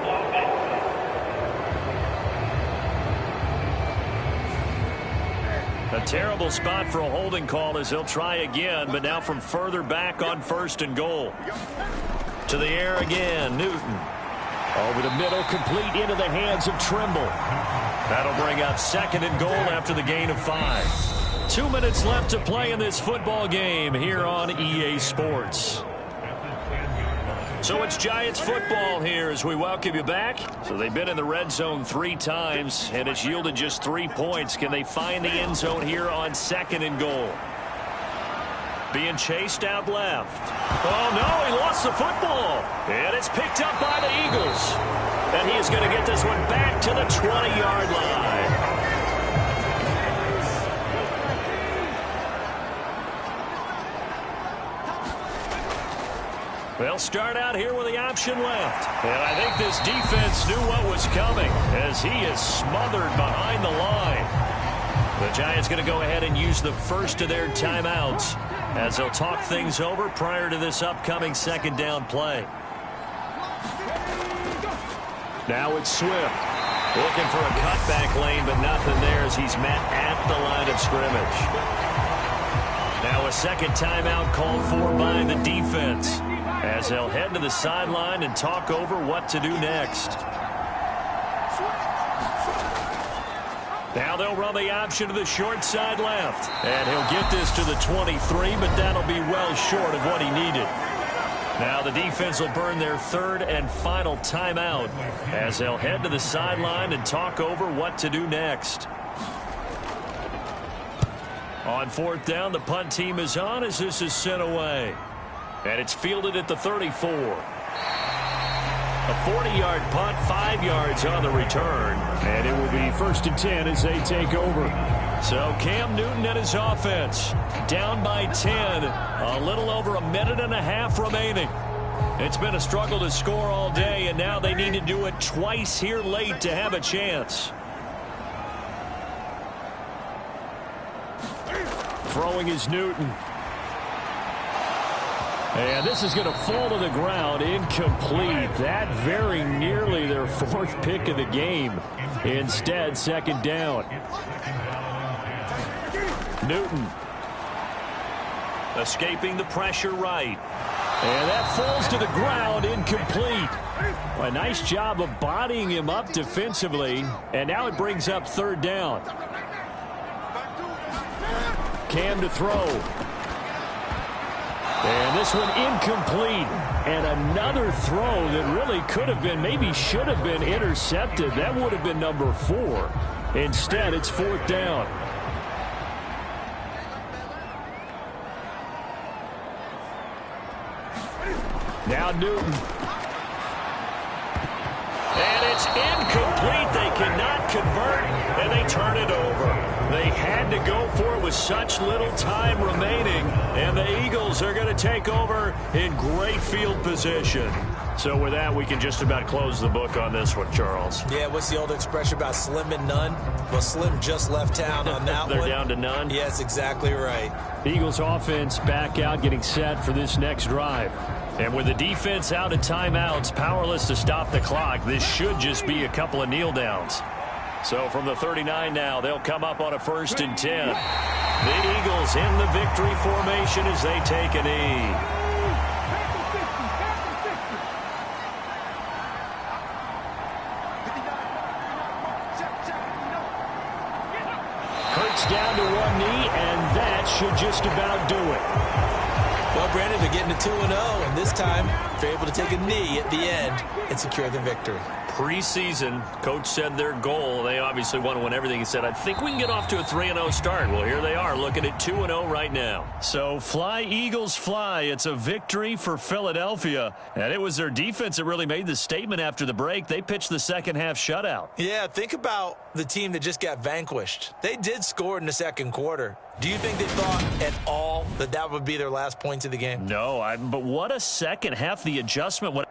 A terrible spot for a holding call as they'll try again, but now from further back on 1st and goal. To the air again, Newton. Over the middle, complete into the hands of Trimble. That'll bring up 2nd and goal after the gain of 5. 2 minutes left to play in this football game here on EA Sports. So it's Giants football here as we welcome you back. So they've been in the red zone 3 times, and it's yielded just 3 points. Can they find the end zone here on 2nd and goal? Being chased out left. Oh, no, he lost the football. And it's picked up by the Eagles. And he is going to get this one back to the 20-yard line. They'll start out here with the option left. And I think this defense knew what was coming as he is smothered behind the line. The Giants going to go ahead and use the first of their timeouts as they'll talk things over prior to this upcoming 2nd down play. Now it's Swift. Looking for a cutback lane, but nothing there as he's met at the line of scrimmage. Now a 2nd timeout called for by the defense as they'll head to the sideline and talk over what to do next. Now they'll run the option to the short side left. And he'll get this to the 23, but that'll be well short of what he needed. Now the defense will burn their 3rd and final timeout as they'll head to the sideline and talk over what to do next. On 4th down, the punt team is on as this is sent away. And it's fielded at the 34. A 40-yard punt, 5 yards on the return. And it will be 1st and 10 as they take over. So Cam Newton and his offense down by 10. A little over a minute and a half remaining. It's been a struggle to score all day, and now they need to do it twice here late to have a chance. Throwing is Newton. And this is going to fall to the ground, incomplete. That very nearly their 4th pick of the game. Instead, 2nd down. Newton. Escaping the pressure right. And that falls to the ground, incomplete. A nice job of bodying him up defensively. And now it brings up 3rd down. Cam to throw. And this one incomplete. And another throw that really could have been, maybe should have been intercepted. That would have been number 4. Instead, it's 4th down. Now Newton. And it's incomplete. They cannot convert, and they turn it over. They had to go for it with such little time remaining, and the Eagles are going to take over in great field position. So with that, we can just about close the book on this one, Charles. Yeah, what's the old expression about slim and none? Well, Slim just left town on that They're one. down to none? Yes, exactly right. Eagles offense back out, getting set for this next drive. And with the defense out at timeouts, powerless to stop the clock, this should just be a couple of kneel downs. So from the 39 now, they'll come up on a 1st and 10. The Eagles in the victory formation as they take a knee. Hurts down to one knee, and that should just about do it. Well, Brandon, they're getting to 2-0, and this time they're able to take a knee at the end and secure the victory. Preseason, coach said their goal, they obviously want to win everything. He said, I think we can get off to a 3-0 start. Well, here they are looking at 2-0 right now. So fly, Eagles, fly. It's a victory for Philadelphia. And it was their defense that really made the statement after the break. They pitched the second half shutout. Yeah, think about the team that just got vanquished. They did score in the 2nd quarter. Do you think they thought at all that that would be their last points of the game? No, but what a second half. The adjustment.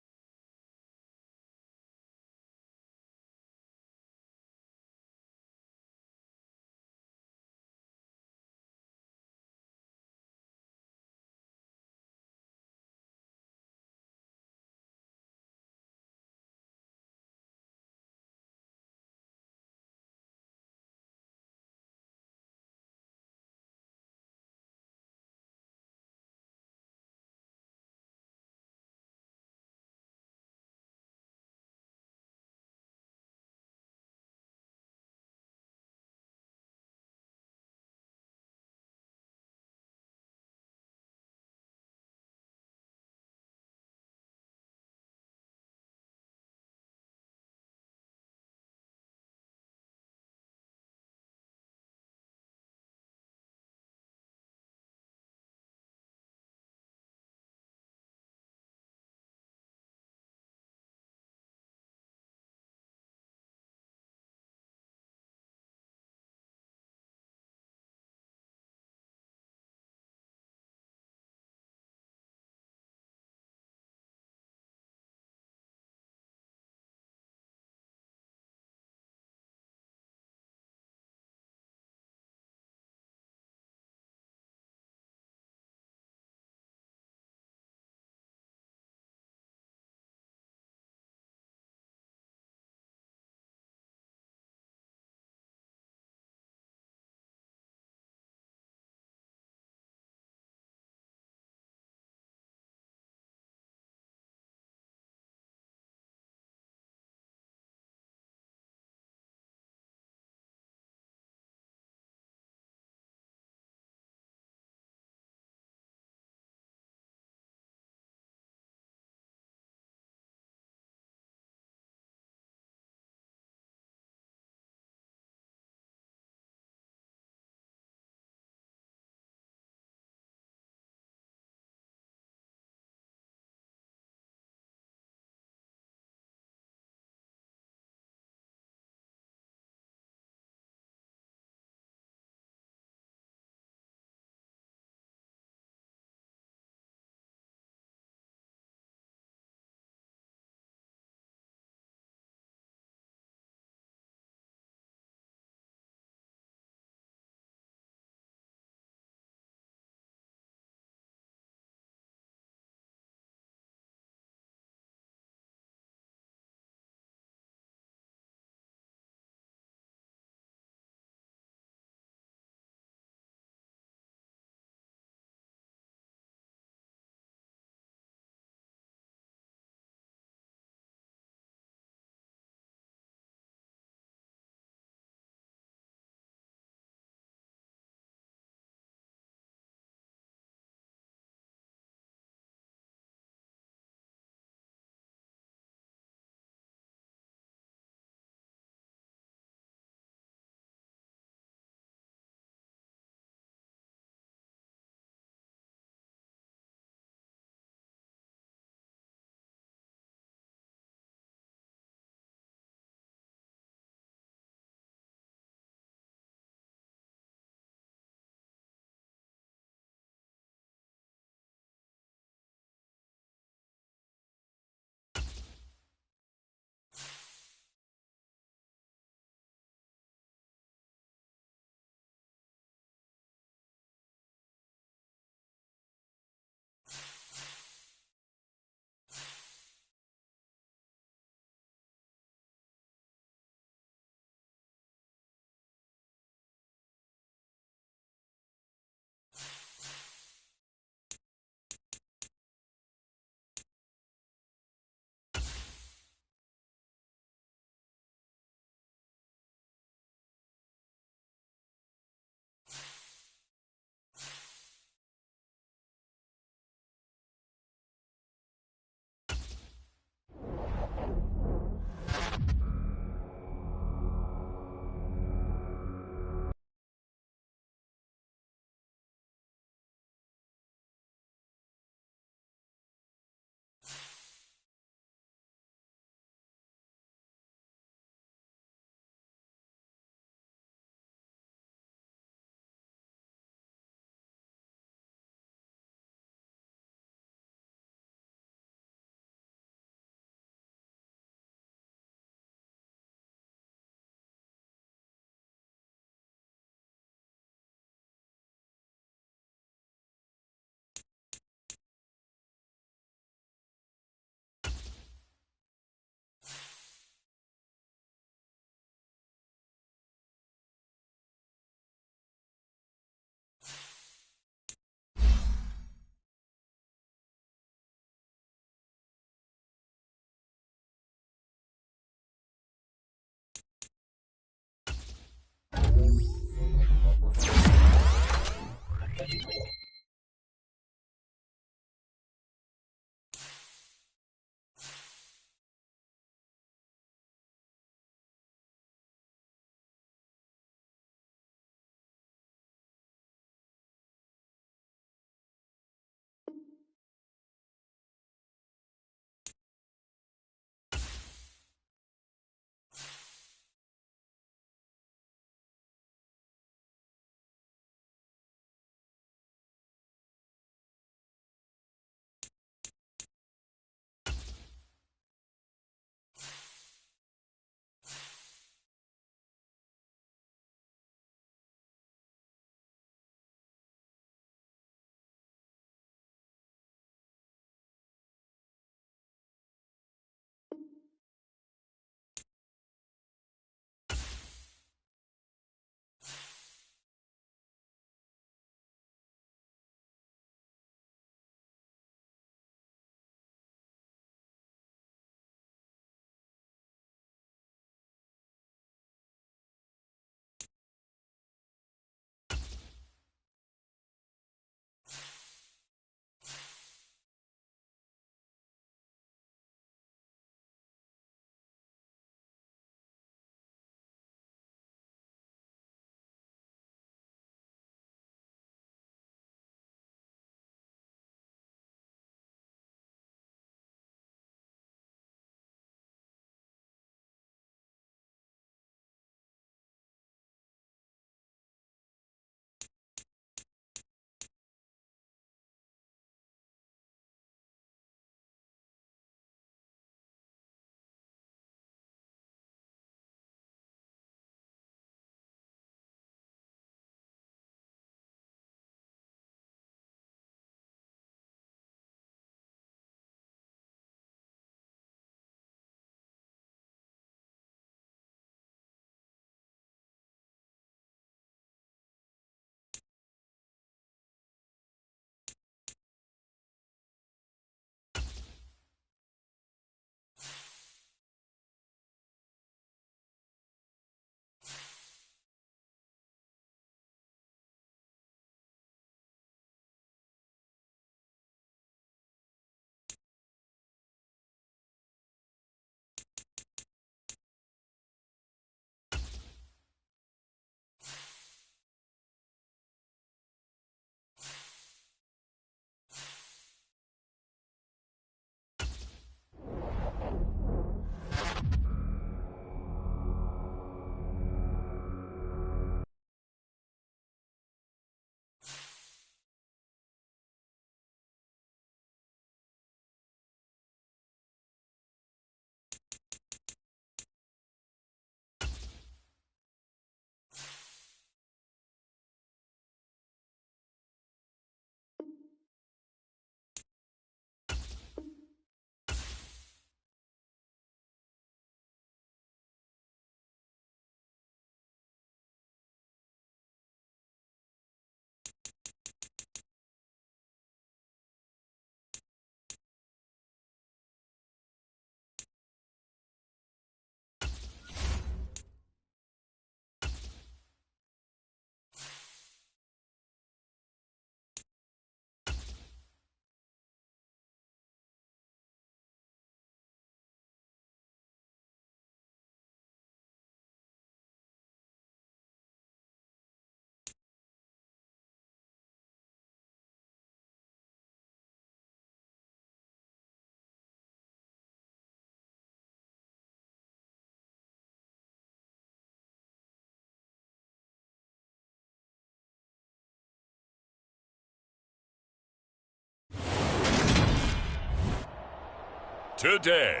Today,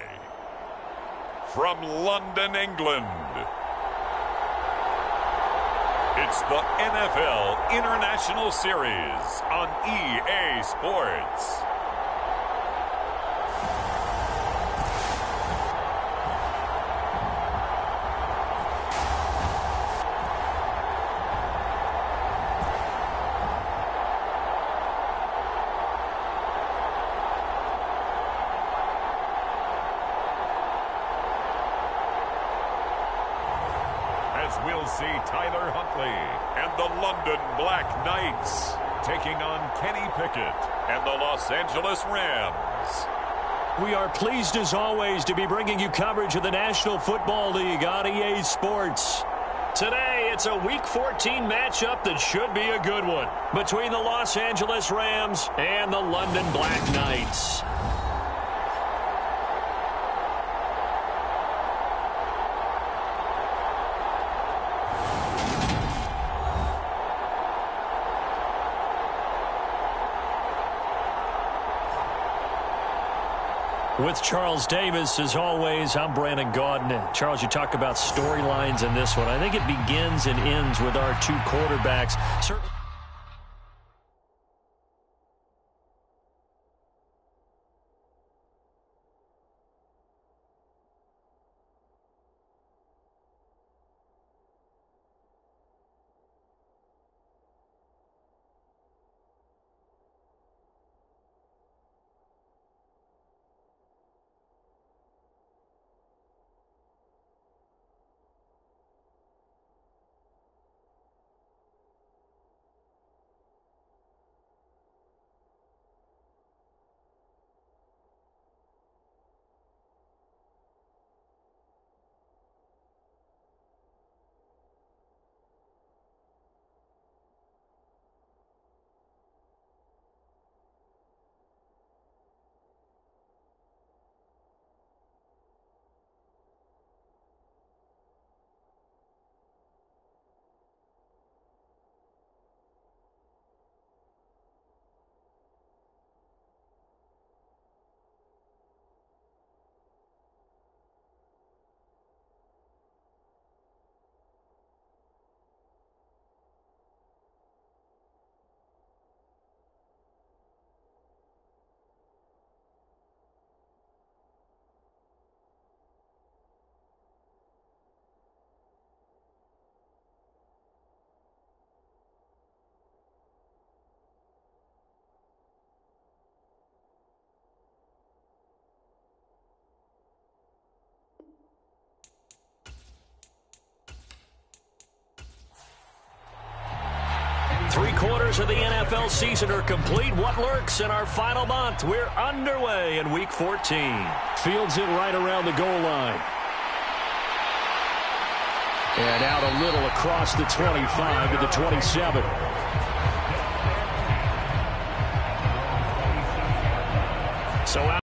from London, England, it's the NFL International Series on EA Sports. We'll see Tyler Huntley and the London Black Knights taking on Kenny Pickett and the Los Angeles Rams. We are pleased as always to be bringing you coverage of the National Football League on EA Sports. Today, it's a Week 14 matchup that should be a good one between the Los Angeles Rams and the London Black Knights. With Charles Davis, as always, I'm Brandon Gaudin. Charles, you talk about storylines in this one. I think it begins and ends with our two quarterbacks. Certainly. Three-quarters of the NFL season are complete. What lurks in our final month? We're underway in Week 14. Fields it right around the goal line. And out a little across the 25 to the 27. So out.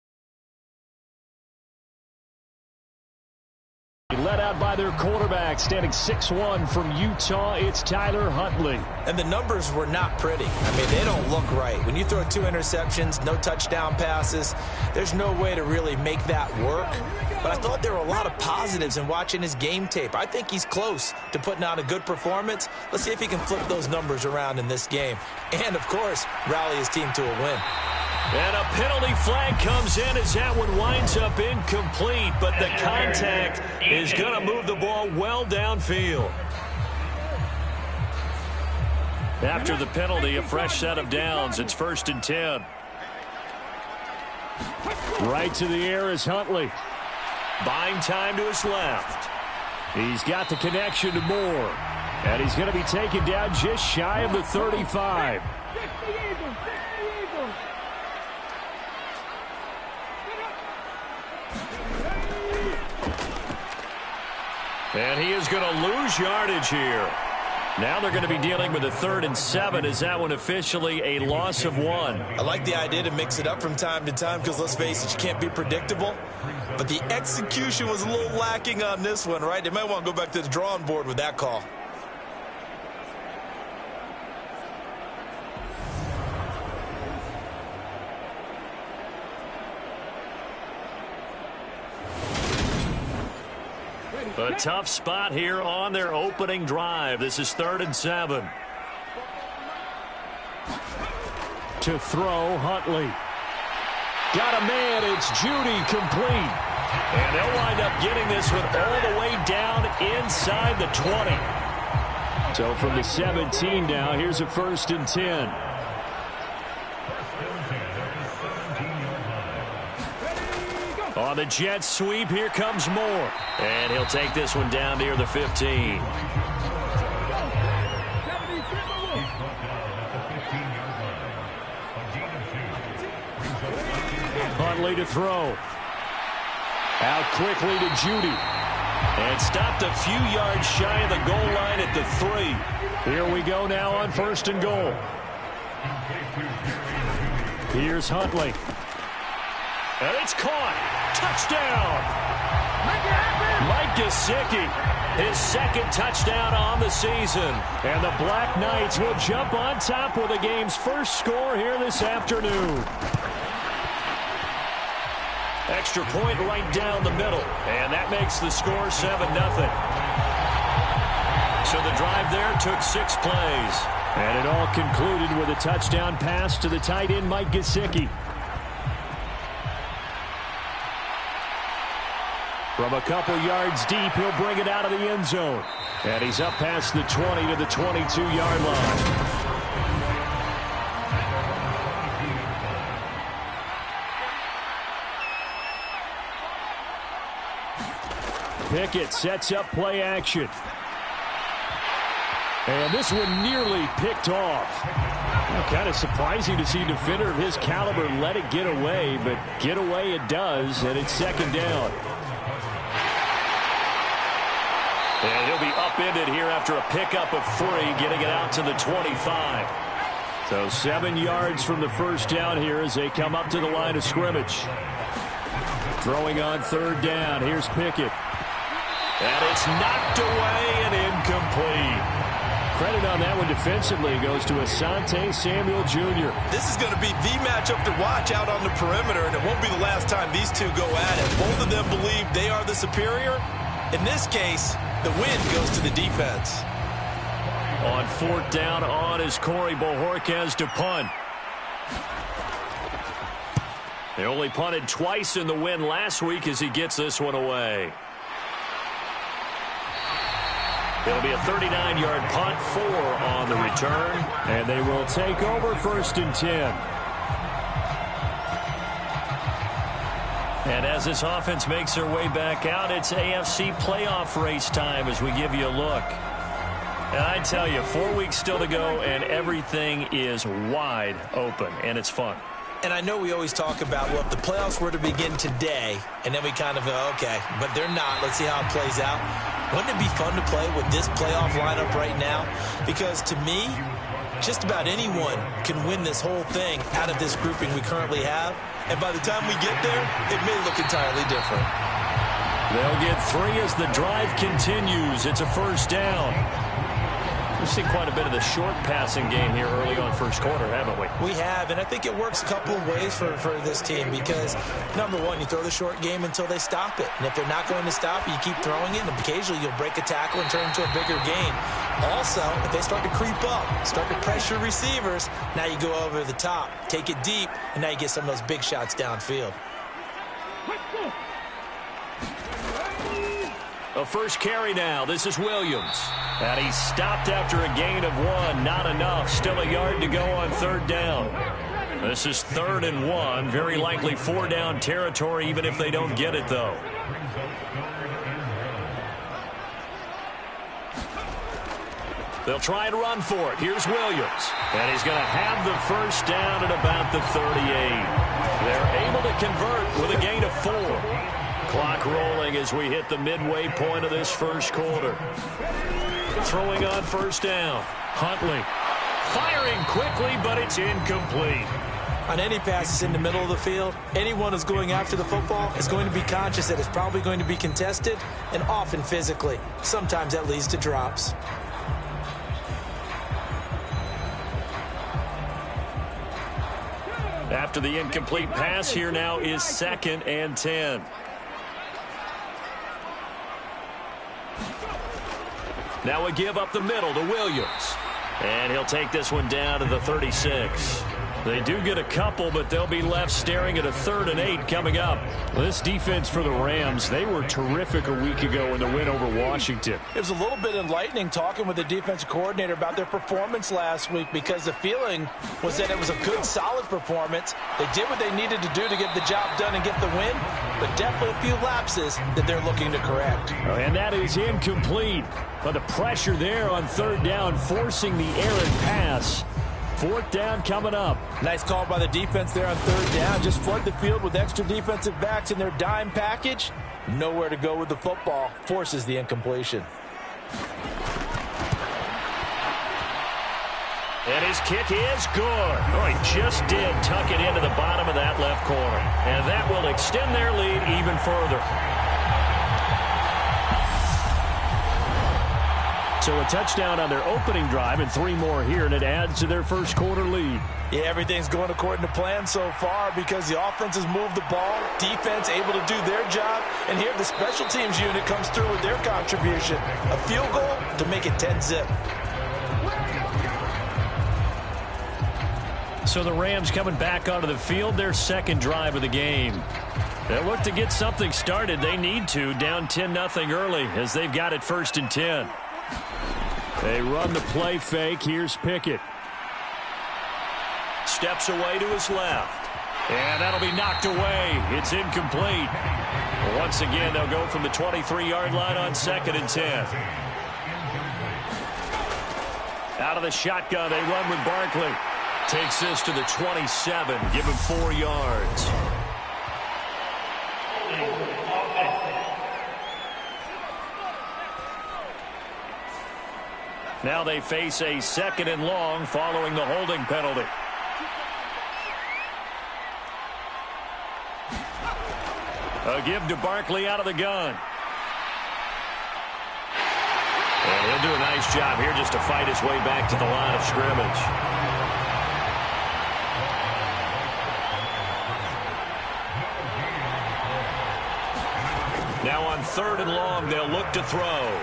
Led out by their quarterback, standing 6'1" from Utah, it's Tyler Huntley. And the numbers were not pretty. I mean, they don't look right. When you throw 2 interceptions, no touchdown passes, there's no way to really make that work. But I thought there were a lot of positives in watching his game tape. I think he's close to putting out a good performance. Let's see if he can flip those numbers around in this game. And, of course, rally his team to a win. And a penalty flag comes in as that one winds up incomplete, but the contact is going to move the ball well downfield. After the penalty, a fresh set of downs. It's 1st and 10. Right to the air is Huntley. Buying time to his left. He's got the connection to Moore. And he's going to be taken down just shy of the 35. And he is going to lose yardage here. Now they're going to be dealing with a 3rd and 7. Is that one officially a loss of 1? I like the idea to mix it up from time to time because, let's face it, you can't be predictable. But the execution was a little lacking on this one, right? They might want to go back to the drawing board with that call. A tough spot here on their opening drive. This is 3rd and 7. To throw, Huntley. Got a man. It's Judy, complete. And they'll wind up getting this one all the way down inside the 20. So from the 17 now, here's a 1st and 10. On the jet sweep, here comes Moore. And he'll take this one down near the 15. Huntley to throw. Out quickly to Judy. And stopped a few yards shy of the goal line at the 3. Here we go now on 1st and goal. Here's Huntley. And it's caught. Touchdown. Mike Gesicki, his 2nd touchdown on the season. And the Black Knights will jump on top with the game's first score here this afternoon. Extra point right down the middle. And that makes the score 7-0. So the drive there took 6 plays. And it all concluded with a touchdown pass to the tight end, Mike Gesicki. From a couple yards deep, he'll bring it out of the end zone. And he's up past the 20 to the 22-yard line. Pickett sets up play action. And this one nearly picked off. Well, kind of surprising to see a defender of his caliber let it get away, but get away it does, and it's 2nd down. And he'll be upended here after a pickup of 3, getting it out to the 25. So 7 yards from the first down here as they come up to the line of scrimmage. Throwing on 3rd down. Here's Pickett. And it's knocked away and incomplete. Credit on that one defensively goes to Asante Samuel Jr. This is going to be the matchup to watch out on the perimeter, and it won't be the last time these two go at it. Both of them believe they are the superior. In this case, the win goes to the defense. On 4th down on is Corey Bojorquez to punt. They only punted twice in the win last week as he gets this one away. It'll be a 39-yard punt, 4 on the return. And they will take over 1st and 10. And as this offense makes their way back out, it's AFC playoff race time as we give you a look. And I tell you, 4 weeks still to go, and everything is wide open, and it's fun. And I know we always talk about, well, if the playoffs were to begin today, and then we kind of go, okay, but they're not. Let's see how it plays out. Wouldn't it be fun to play with this playoff lineup right now? Because to me, just about anyone can win this whole thing out of this grouping we currently have. And by the time we get there, it may look entirely different. They'll get 3 as the drive continues. It's a 1st down. We've seen quite a bit of the short passing game here early on first quarter, haven't we? We have, and I think it works a couple of ways for this team because, number one, you throw the short game until they stop it. And if they're not going to stop it, you keep throwing it, and occasionally you'll break a tackle and turn into a bigger gain. Also, if they start to creep up, start to pressure receivers, now you go over the top, take it deep, and now you get some of those big shots downfield. A first carry now. This is Williams. And he stopped after a gain of 1. Not enough. Still a yard to go on 3rd down. This is 3rd and 1. Very likely 4-down territory, even if they don't get it, though. They'll try and run for it. Here's Williams. And he's going to have the first down at about the 38. They're able to convert with a gain of 4. Clock rolling as we hit the midway point of this first quarter. Throwing on 1st down. Huntley firing quickly, but it's incomplete. On any passes in the middle of the field, anyone who's going after the football is going to be conscious that it's probably going to be contested and often physically. Sometimes that leads to drops. After the incomplete pass, here now is 2nd and 10. Now we give up the middle to Williams. And he'll take this one down to the 36. They do get a couple, but they'll be left staring at a 3rd and 8 coming up. This defense for the Rams, they were terrific a week ago in the win over Washington. It was a little bit enlightening talking with the defensive coordinator about their performance last week, because the feeling was that it was a good, solid performance. They did what they needed to do to get the job done and get the win, but definitely a few lapses that they're looking to correct. And that is incomplete. But the pressure there on 3rd down, forcing the errant pass. 4th down coming up. Nice call by the defense there on 3rd down. Just flood the field with extra defensive backs in their dime package. Nowhere to go with the football. Forces the incompletion. And his kick is good. Oh, he just did tuck it into the bottom of that left corner. And that will extend their lead even further. So a touchdown on their opening drive and 3 more here, and it adds to their first quarter lead. Yeah, everything's going according to plan so far because the offense has moved the ball, defense able to do their job, and here the special teams unit comes through with their contribution. A field goal to make it 10-zip. So the Rams coming back onto the field, their 2nd drive of the game. They'll look to get something started. They need to, down 10-0 early as they've got it 1st and 10. They run the play fake. Here's Pickett. Steps away to his left. And that'll be knocked away. It's incomplete. Once again, they'll go from the 23-yard line on 2nd and 10. Out of the shotgun, they run with Barkley. Takes this to the 27. Give him 4 yards. Now they face a 2nd and long following the holding penalty. A give to Barkley out of the gun. And he'll do a nice job here just to fight his way back to the line of scrimmage. Now on 3rd and long, they'll look to throw.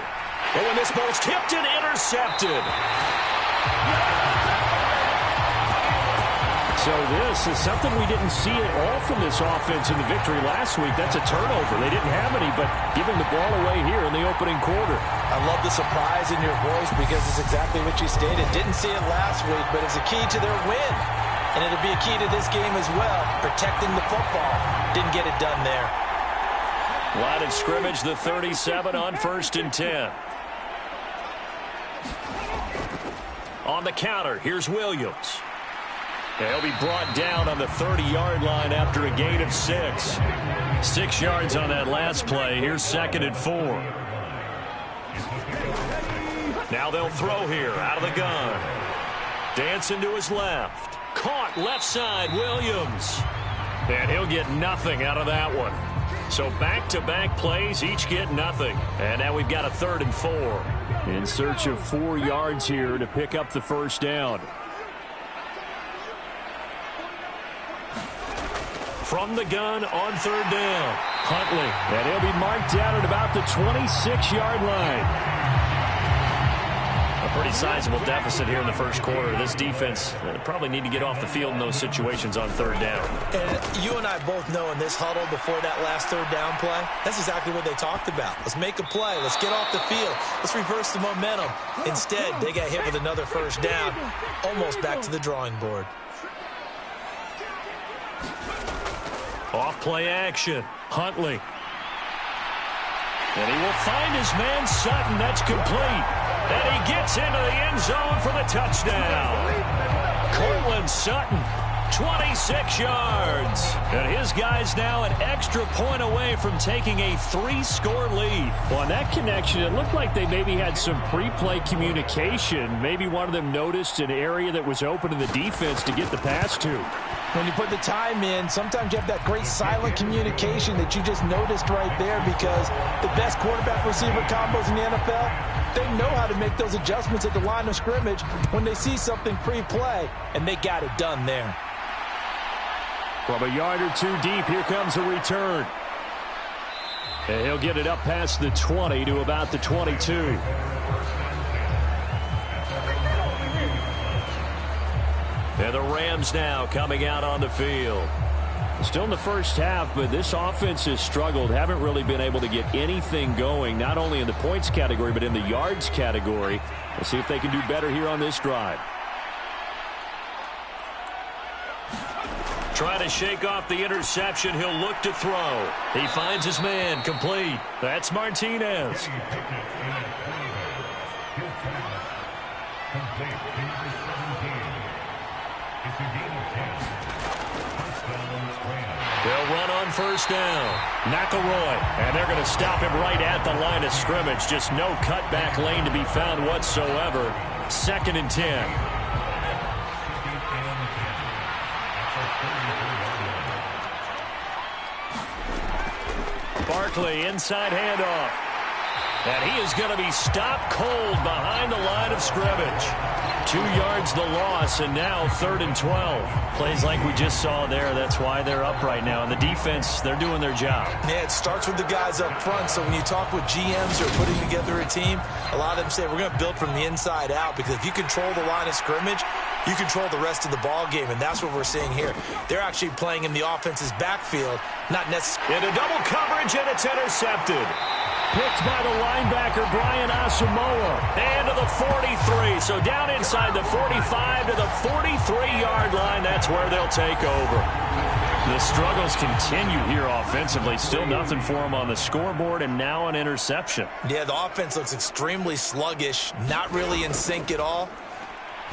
Oh, and this ball's tipped and intercepted. So this is something we didn't see at all from this offense in the victory last week. That's a turnover. They didn't have any, but giving the ball away here in the opening quarter. I love the surprise in your voice because it's exactly what you stated. Didn't see it last week, but it's a key to their win. And it'll be a key to this game as well, protecting the football. Didn't get it done there. Line of scrimmage, the 37 on 1st and 10. On the counter, here's Williams. He'll be brought down on the 30-yard line after a gain of 6. 6 yards on that last play. Here's 2nd and 4. Now they'll throw here out of the gun. Dancing to his left. Caught left side, Williams. And he'll get nothing out of that one. So back-to-back plays, each get nothing. And now we've got a 3rd and 4. In search of 4 yards here to pick up the 1st down. From the gun on 3rd down. Huntley. And he'll be marked down at about the 26-yard line. A pretty sizable deficit here in the first quarter. This defense probably need to get off the field in those situations on 3rd down. And you and I both know in this huddle before that last 3rd down play, that's exactly what they talked about. Let's make a play. Let's get off the field. Let's reverse the momentum. Instead, they got hit with another 1st down, almost back to the drawing board. Off play action. Huntley. And he will find his man Sutton. That's complete. And he gets into the end zone for the touchdown. Cortland Sutton, 26 yards. And his guys now an extra point away from taking a 3-score lead. Well, on that connection, it looked like they maybe had some pre-play communication. Maybe one of them noticed an area that was open to the defense to get the pass to. When you put the time in, sometimes you have that great silent communication that you just noticed right there, because the best quarterback-receiver combos in the NFL, they know how to make those adjustments at the line of scrimmage when they see something pre-play, and they got it done there. From a yard or 2 deep, here comes a return. And he'll get it up past the 20 to about the 22. the Rams now coming out on the field. Still in the first half, but this offense has struggled. Haven't really been able to get anything going, not only in the points category, but in the yards category. We'll see if they can do better here on this drive. Trying to shake off the interception. He'll look to throw. He finds his man complete. That's Martinez. They'll run on first down. McElroy, and they're going to stop him right at the line of scrimmage. Just no cutback lane to be found whatsoever. 2nd and 10. Barkley, inside handoff. And he is going to be stopped cold behind the line of scrimmage. 2 yards the loss, and now 3rd and 12. Plays like we just saw there. That's why they're up right now. And the defense, they're doing their job. Yeah, it starts with the guys up front. So when you talk with GMs who are putting together a team, a lot of them say we're going to build from the inside out, because if you control the line of scrimmage, you control the rest of the ball game, and that's what we're seeing here. They're actually playing in the offense's backfield, not necessarily. Into double coverage, and it's intercepted. Picked by the linebacker, Brian Asamoah. And to the 43. So down inside the 45 to the 43-yard line. That's where they'll take over. The struggles continue here offensively. Still nothing for them on the scoreboard, and now an interception. Yeah, the offense looks extremely sluggish, not really in sync at all.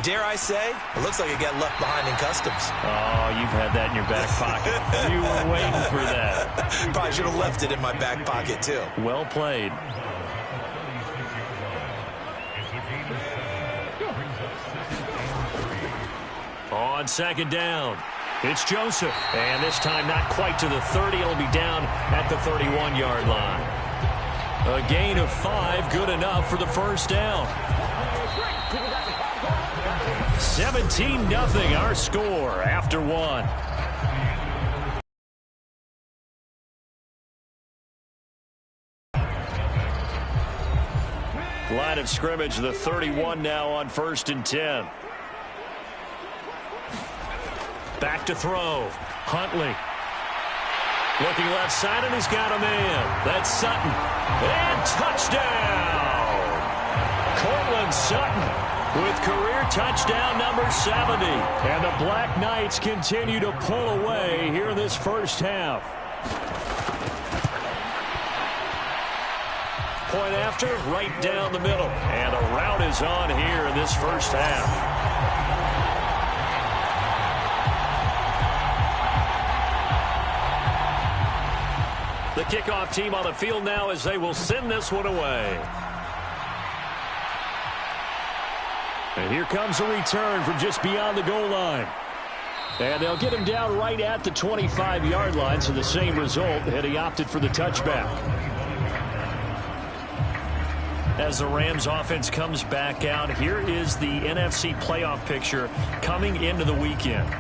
Dare I say, it looks like it got left behind in customs. Oh, you've had that in your back pocket. You were waiting for that. Probably should have left it in my back pocket, too. Well played. On 2nd down, it's Joseph. And this time not quite to the 30. It'll be down at the 31-yard line. A gain of 5, good enough for the first down. 17-0 our score after 1. Line of scrimmage, the 31 now on 1st and 10. Back to throw. Huntley. Looking left side, and he's got a man. That's Sutton. And touchdown! Cortland Sutton with career touchdown number 70. And the Black Knights continue to pull away here in this first half. Point after, right down the middle. And a rout is on here in this first half. The kickoff team on the field now as they will send this one away. And here comes a return from just beyond the goal line. And they'll get him down right at the 25-yard line, so the same result, and he opted for the touchback. As the Rams offense comes back out, here is the NFC playoff picture coming into the weekend.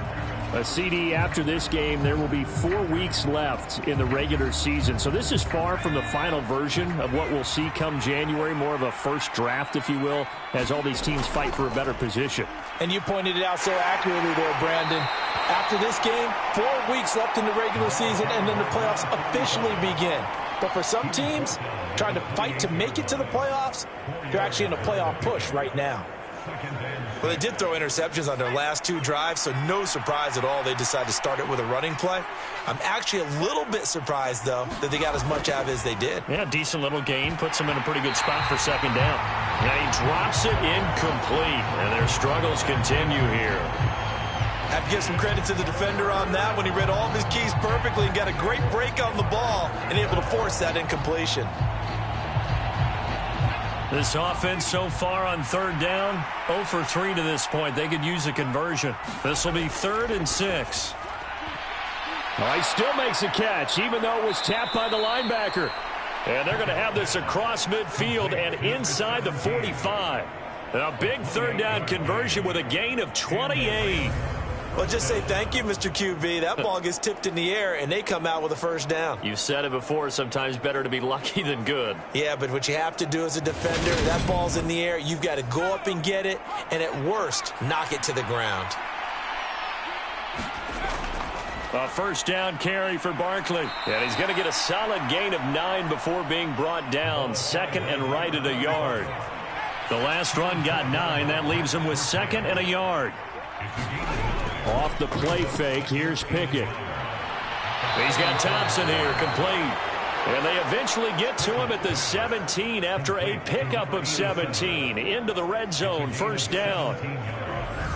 A CD after this game, there will be 4 weeks left in the regular season. So this is far from the final version of what we'll see come January, more of a first draft, if you will, as all these teams fight for a better position. And you pointed it out so accurately there, Brandon. After this game, 4 weeks left in the regular season, and then the playoffs officially begin. But for some teams, trying to fight to make it to the playoffs, they're actually in a playoff push right now. Well, they did throw interceptions on their last 2 drives, so no surprise at all they decided to start it with a running play. I'm actually a little bit surprised, though, that they got as much out of it as they did. Yeah, decent little gain. Puts them in a pretty good spot for 2nd down. And he drops it incomplete, and their struggles continue here. Have to give some credit to the defender on that when he read all of his keys perfectly and got a great break on the ball and able to force that incompletion. This offense so far on 3rd down, 0 for 3 to this point. They could use a conversion. This will be 3rd and 6. Well, he still makes a catch, even though it was tapped by the linebacker. And they're going to have this across midfield and inside the 45. A big 3rd down conversion with a gain of 28. Well, just say thank you, Mr. QB. That ball gets tipped in the air, and they come out with a 1st down. You've said it before, sometimes better to be lucky than good. Yeah, but what you have to do as a defender, that ball's in the air, you've got to go up and get it, and at worst, knock it to the ground. A first down carry for Barkley. And he's going to get a solid gain of 9 before being brought down. Second and right at a yard. The last run got 9. That leaves him with second and a yard. Off the play fake, here's Pickett. He's got Thompson here, complete. And they eventually get to him at the 17 after a pickup of 17. Into the red zone, first down.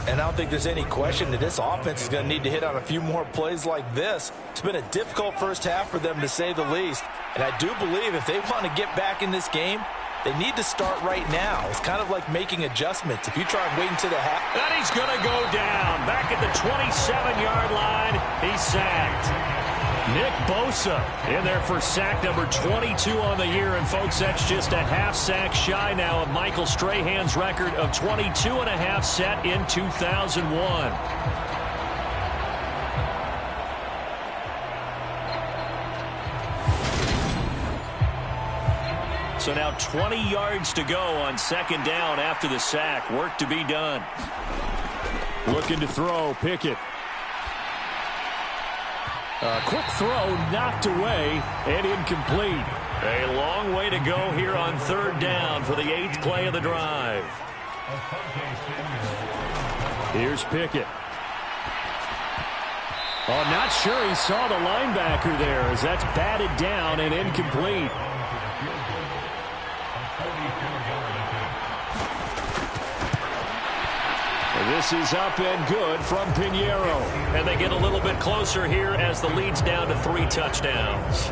And I don't think there's any question that this offense is going to need to hit on a few more plays like this. It's been a difficult first half for them, to say the least. And I do believe if they want to get back in this game, they need to start right now. It's kind of like making adjustments. If you try and wait until the half. And he's going to go down. Back at the 27-yard line, he's sacked. Nick Bosa in there for sack number 22 on the year. And, folks, that's just a half sack shy now of Michael Strahan's record of 22.5 set in 2001. So now 20 yards to go on second down after the sack. Work to be done. Looking to throw, Pickett. A quick throw knocked away and incomplete. A long way to go here on third down for the 8th play of the drive. Here's Pickett. Oh, not sure he saw the linebacker there as that's batted down and incomplete. This is up and good from Pinheiro. And they get a little bit closer here as the lead's down to 3 touchdowns.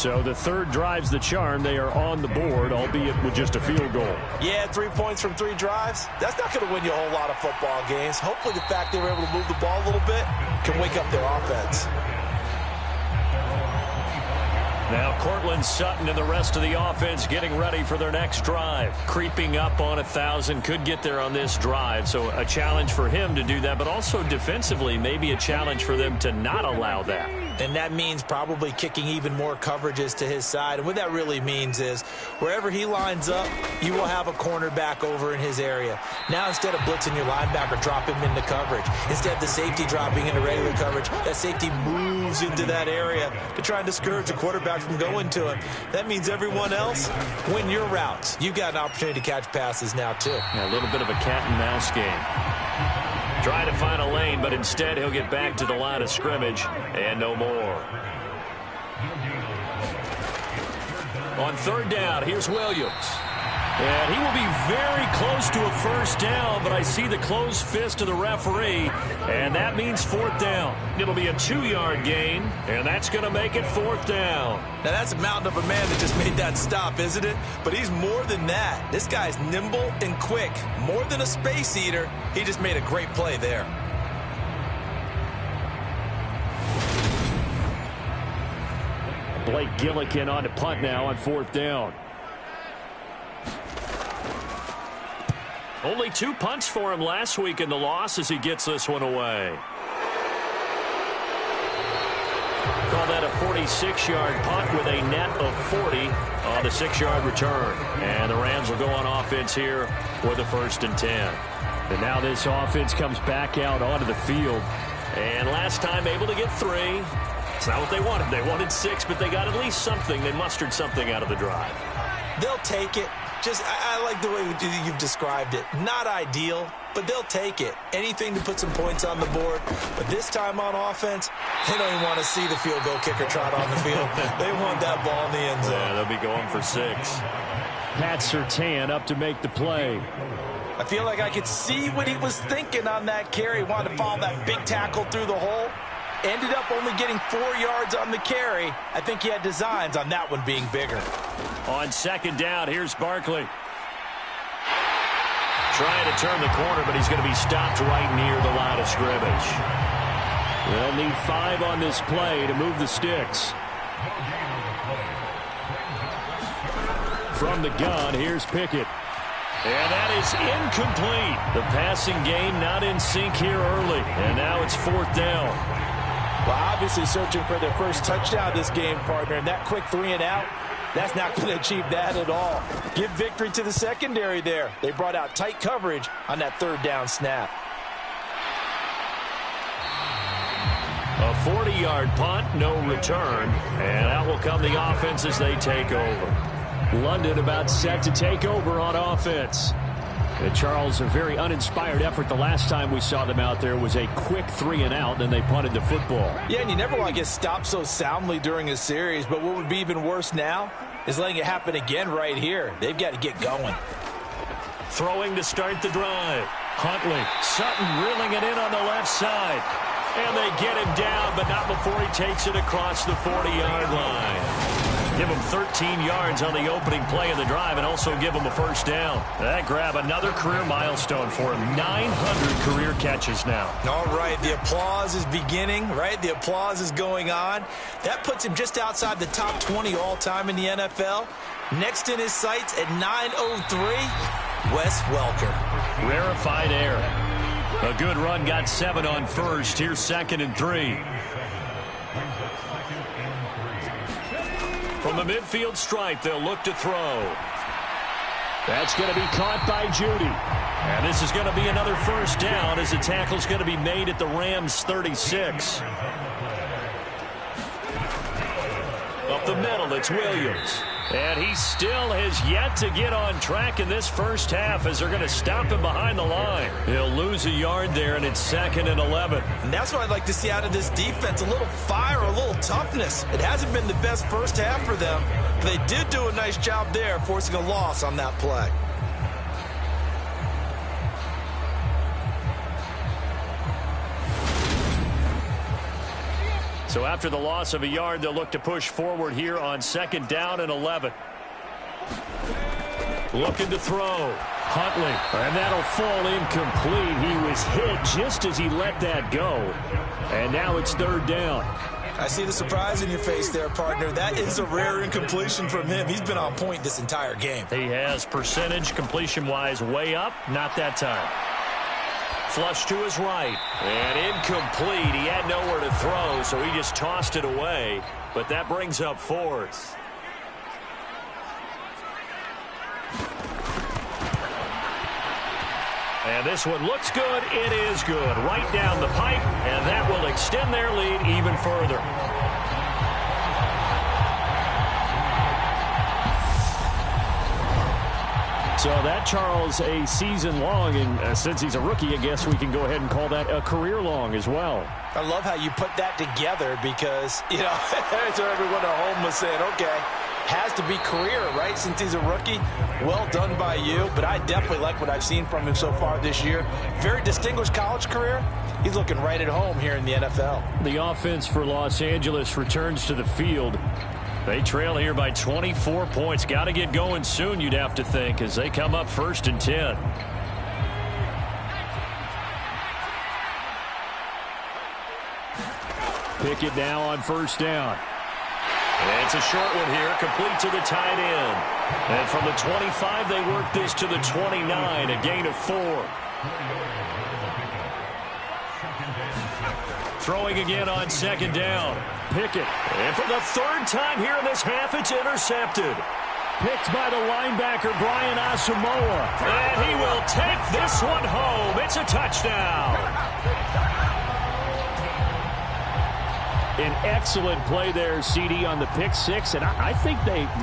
So the third drive's the charm. They are on the board, albeit with just a field goal. Yeah, 3 points from 3 drives. That's not going to win you a whole lot of football games. Hopefully the fact they were able to move the ball a little bit can wake up their offense. Now Cortland Sutton and the rest of the offense getting ready for their next drive. Creeping up on 1,000, could get there on this drive. So a challenge for him to do that, but also defensively maybe a challenge for them to not allow that. And that means probably kicking even more coverages to his side. And what that really means is wherever he lines up, you will have a cornerback over in his area. Now instead of blitzing your linebacker, drop him into coverage. Instead of the safety dropping into regular coverage, that safety moves into that area to try and discourage the quarterback from going to him. That means everyone else, win your routes. You've got an opportunity to catch passes now too. Yeah, a little bit of a cat and mouse game. Trying to find a lane, but instead he'll get back to the line of scrimmage and no more. On third down, here's Williams. And he will be very close to a first down, but I see the closed fist of the referee, and that means fourth down. It'll be a 2-yard gain, and that's going to make it fourth down. Now that's a mountain of a man that just made that stop, isn't it? But he's more than that. This guy's nimble and quick. More than a space eater. He just made a great play there. Blake Gillikin on to punt now on fourth down. Only 2 punts for him last week in the loss as he gets this one away. Call that a 46-yard punt with a net of 40 on the 6-yard return. And the Rams will go on offense here with a 1st and 10. And now this offense comes back out onto the field. And last time able to get 3. It's not what they wanted. They wanted 6, but they got at least something. They mustered something out of the drive. They'll take it. I like the way you've described it. Not ideal, but they'll take it. Anything to put some points on the board. But this time on offense, they don't even want to see the field goal kicker trot on the field. They want that ball in the end zone. Yeah, they'll be going for 6. Pat Surtain up to make the play. I feel like I could see what he was thinking on that carry. He wanted to follow that big tackle through the hole. Ended up only getting 4 yards on the carry. I think he had designs on that one being bigger. On second down, here's Barkley. Trying to turn the corner, but he's going to be stopped right near the line of scrimmage. They'll need 5 on this play to move the sticks. From the gun, here's Pickett. And that is incomplete. The passing game not in sync here early. And now it's fourth down. Well, obviously searching for their first touchdown this game, partner. And that quick 3 and out That's not going to achieve that at all. Give victory to the secondary there. They brought out tight coverage on that third down snap. A 40-yard punt, no return, and out will come the offense as they take over. London about set to take over on offense. Charles, a very uninspired effort. The last time we saw them out there was a quick 3-and-out, and they punted the football. Yeah, and you never want to get stopped so soundly during a series, but what would be even worse now is letting it happen again right here. They've got to get going. Throwing to start the drive. Huntley. Sutton reeling it in on the left side. And they get him down, but not before he takes it across the 40-yard line. Give him 13 yards on the opening play of the drive and also give him a first down. That grab another career milestone for him. 900 career catches now. All right, the applause is beginning, right? The applause is going on. That puts him just outside the top 20 all-time in the NFL. Next in his sights at 903, Wes Welker. Rarefied air. A good run, got 7 on first. Here's 2nd and 3. From the midfield stripe, they'll look to throw. That's going to be caught by Judy. And this is going to be another first down as the tackle's going to be made at the Rams' 36. Up the middle, it's Williams. And he still has yet to get on track in this first half as they're going to stop him behind the line. He'll lose a yard there, and it's 2nd and 11. And that's what I'd like to see out of this defense, a little fire, a little toughness. It hasn't been the best first half for them, but they did do a nice job there, forcing a loss on that play. So after the loss of a yard, they'll look to push forward here on 2nd down and 11. Looking to throw. Huntley. And that'll fall incomplete. He was hit just as he let that go. And now it's 3rd down. I see the surprise in your face there, partner. That is a rare incompletion from him. He's been on point this entire game. He has. Percentage completion-wise way up. Not that time. Flush to his right. And incomplete. He had nowhere to throw, so he just tossed it away. But that brings up 4th. And this one looks good. It is good. Right down the pipe, and that will extend their lead even further. So that, Charles, a season long, and since he's a rookie, I guess we can go ahead and call that a career long as well. I love how you put that together because, you know, so everyone at home was saying, okay, has to be career, right, since he's a rookie. Well done by you, but I definitely like what I've seen from him so far this year. Very distinguished college career. He's looking right at home here in the NFL. The offense for Los Angeles returns to the field. They trail here by 24 points. Got to get going soon, you'd have to think, as they come up 1st and 10. Pickett now on 1st down. And it's a short one here, complete to the tight end. And from the 25, they work this to the 29, a gain of 4. Throwing again on 2nd down. Pickett. And for the 3rd time here in this half, it's intercepted. Picked by the linebacker, Brian Asamoah. And he will take this one home. It's a touchdown. An excellent play there, CD, on the pick 6. And I think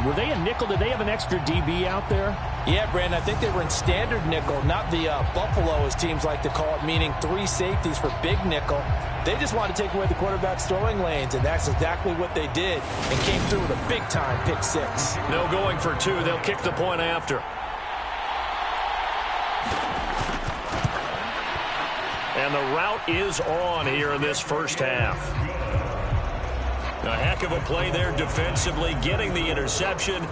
were they a nickel? Did they have an extra DB out there? Yeah, Brandon, I think they were in standard nickel, not the Buffalo, as teams like to call it, meaning 3 safeties for big nickel. They just wanted to take away the quarterback's throwing lanes, and that's exactly what they did, and came through with a big-time pick 6. No going for 2. They'll kick the point after. And the route is on here in this first half. A heck of a play there defensively, getting the interception,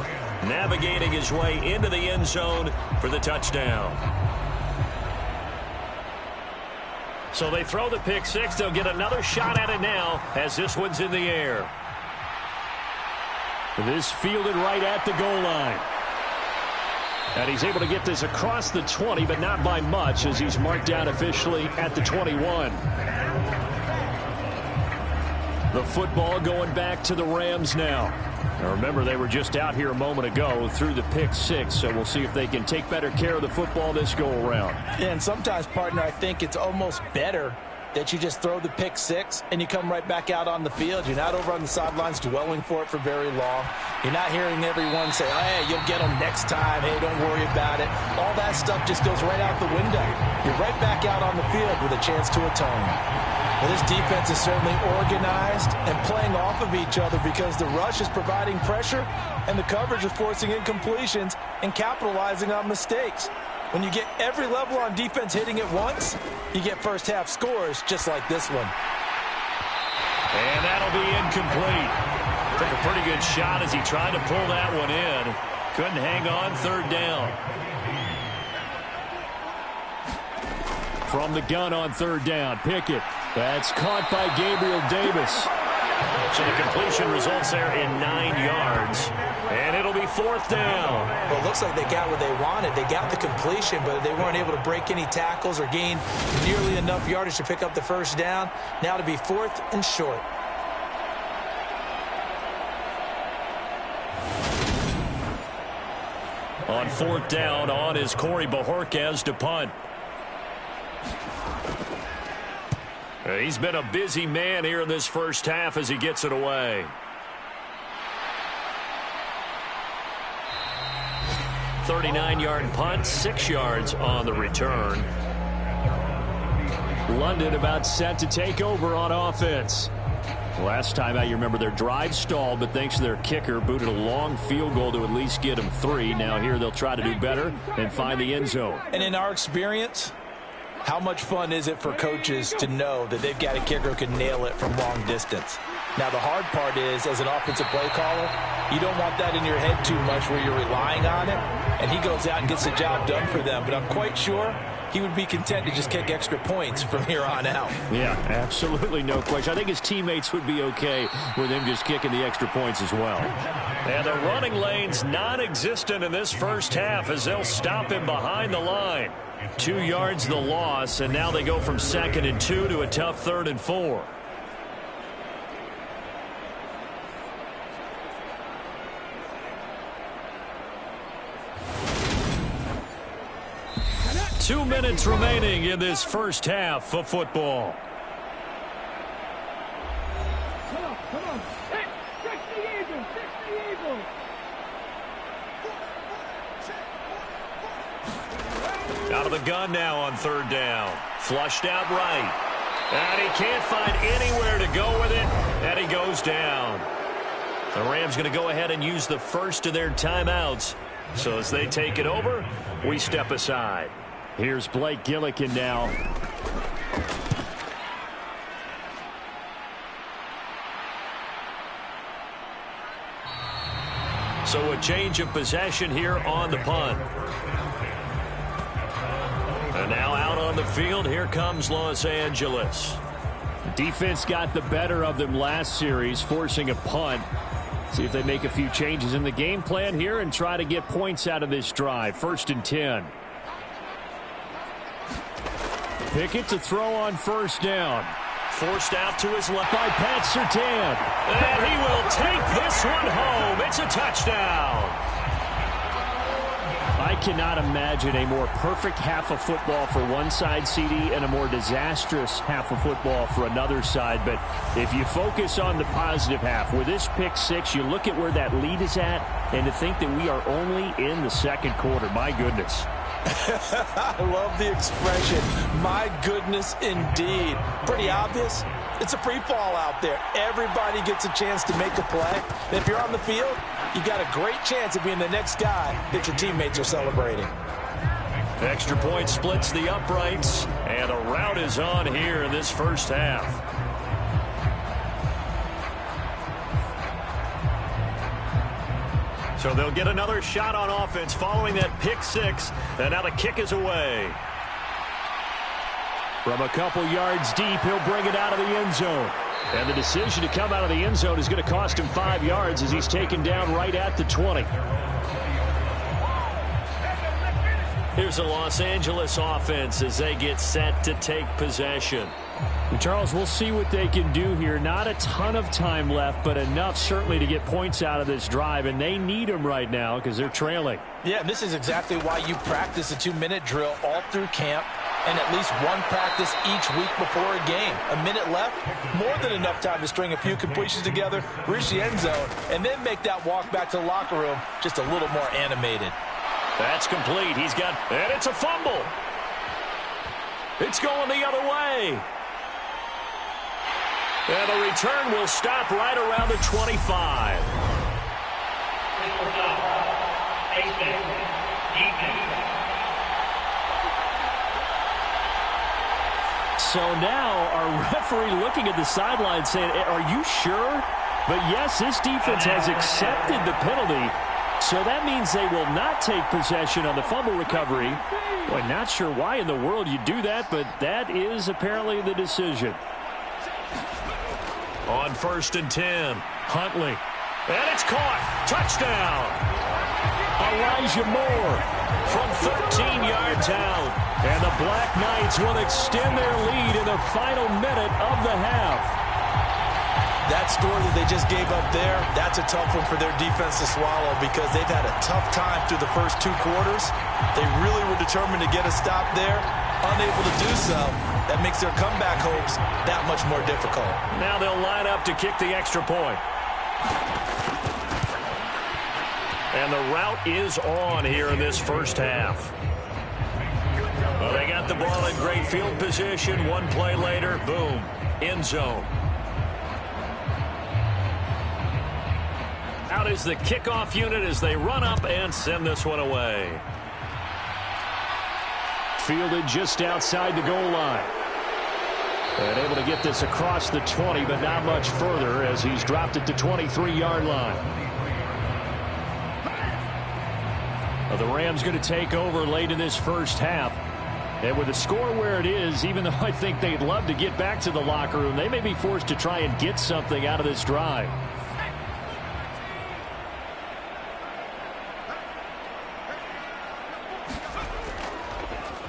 navigating his way into the end zone for the touchdown. So they throw the pick 6. They'll get another shot at it now as this one's in the air. This fielded right at the goal line. And he's able to get this across the 20, but not by much, as he's marked down officially at the 21. The football going back to the Rams now. Now remember, they were just out here a moment ago through the pick six, so we'll see if they can take better care of the football this go-around. Yeah, and sometimes, partner, I think it's almost better that you just throw the pick six and you come right back out on the field. You're not over on the sidelines dwelling for it for very long. You're not hearing everyone say, hey, you'll get them next time. Hey, don't worry about it. All that stuff just goes right out the window. You're right back out on the field with a chance to atone. Well, this defense is certainly organized and playing off of each other because the rush is providing pressure and the coverage is forcing incompletions and capitalizing on mistakes. When you get every level on defense hitting at once, you get first half scores just like this one. And that'll be incomplete. Took a pretty good shot as he tried to pull that one in. Couldn't hang on, third down. From the gun on third down, Pickett. That's caught by Gabriel Davis. So the completion results there in 9 yards. And it'll be fourth down. Well, it looks like they got what they wanted. They got the completion, but they weren't able to break any tackles or gain nearly enough yardage to pick up the first down. Now to be fourth and short. On fourth down, on is Corey Bojorquez to punt. He's been a busy man here in this first half as he gets it away. .39-yard punt, 6 yards on the return. London about set to take over on offense. Last time out, you remember their drive stalled, but thanks to their kicker, booted a long field goal to at least get them 3. Now here they'll try to do better and find the end zone. And in our experience, how much fun is it for coaches to know that they've got a kicker who can nail it from long distance? Now, the hard part is, as an offensive play caller, you don't want that in your head too much where you're relying on it, and he goes out and gets the job done for them. But I'm quite sure he would be content to just kick extra points from here on out. Yeah, absolutely, no question. I think his teammates would be okay with him just kicking the extra points as well. And the running lane's non-existent in this first half as they'll stop him behind the line. 2 yards the loss, and now they go from 2nd and 2 to a tough 3rd and 4. Two minutes remaining in this first half of football. Come on. Hey, check the eagle. Out of the gun now on third down. Flushed out right. And he can't find anywhere to go with it. And he goes down. The Rams going to go ahead and use the first of their timeouts. So as they take it over, we step aside. Here's Blake Gillikin now. So a change of possession here on the punt. And now out on the field, here comes Los Angeles. Defense got the better of them last series, forcing a punt. See if they make a few changes in the game plan here and try to get points out of this drive. 1st and 10. Pickett to throw on first down. Forced out to his left by Pat Surtain. And he will take this one home. It's a touchdown. I cannot imagine a more perfect half of football for one side, CD, and a more disastrous half of football for another side. But if you focus on the positive half, with this pick six, you look at where that lead is at, and to think that we are only in the second quarter. My goodness. I love the expression, my goodness indeed. Pretty obvious. It's a free fall out there. Everybody gets a chance to make a play. And if you're on the field, you've got a great chance of being the next guy that your teammates are celebrating. Extra point splits the uprights, and a rout is on here in this first half. So they'll get another shot on offense following that pick six, and now the kick is away. From a couple yards deep, he'll bring it out of the end zone. And the decision to come out of the end zone is going to cost him 5 yards as he's taken down right at the 20. Here's a Los Angeles offense as they get set to take possession. Charles, we'll see what they can do here. Not a ton of time left, but enough certainly to get points out of this drive, and they need them right now because they're trailing. Yeah, this is exactly why you practice a 2-minute drill all through camp and at least one practice each week before a game. A minute left, more than enough time to string a few completions together, reach the end zone, and then make that walk back to the locker room just a little more animated. That's complete. He's got, and it's a fumble. It's going the other way. And the return will stop right around the 25. So now our referee looking at the sideline saying, are you sure? But yes, this defense has accepted the penalty. So that means they will not take possession on the fumble recovery. Well, not sure why in the world you do that, but that is apparently the decision. On 1st and 10, Huntley. And it's caught. Touchdown. Elijah Moore from 13 yards out. And the Black Knights will extend their lead in the final minute of the half. That score that they just gave up there, that's a tough one for their defense to swallow because they've had a tough time through the first 2 quarters. They really were determined to get a stop there. Unable to do so, that makes their comeback hopes that much more difficult. Now they'll line up to kick the extra point. And the route is on here in this first half. Well, they got the ball in great field position. One play later, boom, end zone. Out is the kickoff unit as they run up and send this one away. Fielded just outside the goal line. And able to get this across the 20, but not much further as he's dropped it to 23-yard line. Well, the Rams going to take over late in this first half. And with the score where it is, even though I think they'd love to get back to the locker room, they may be forced to try and get something out of this drive.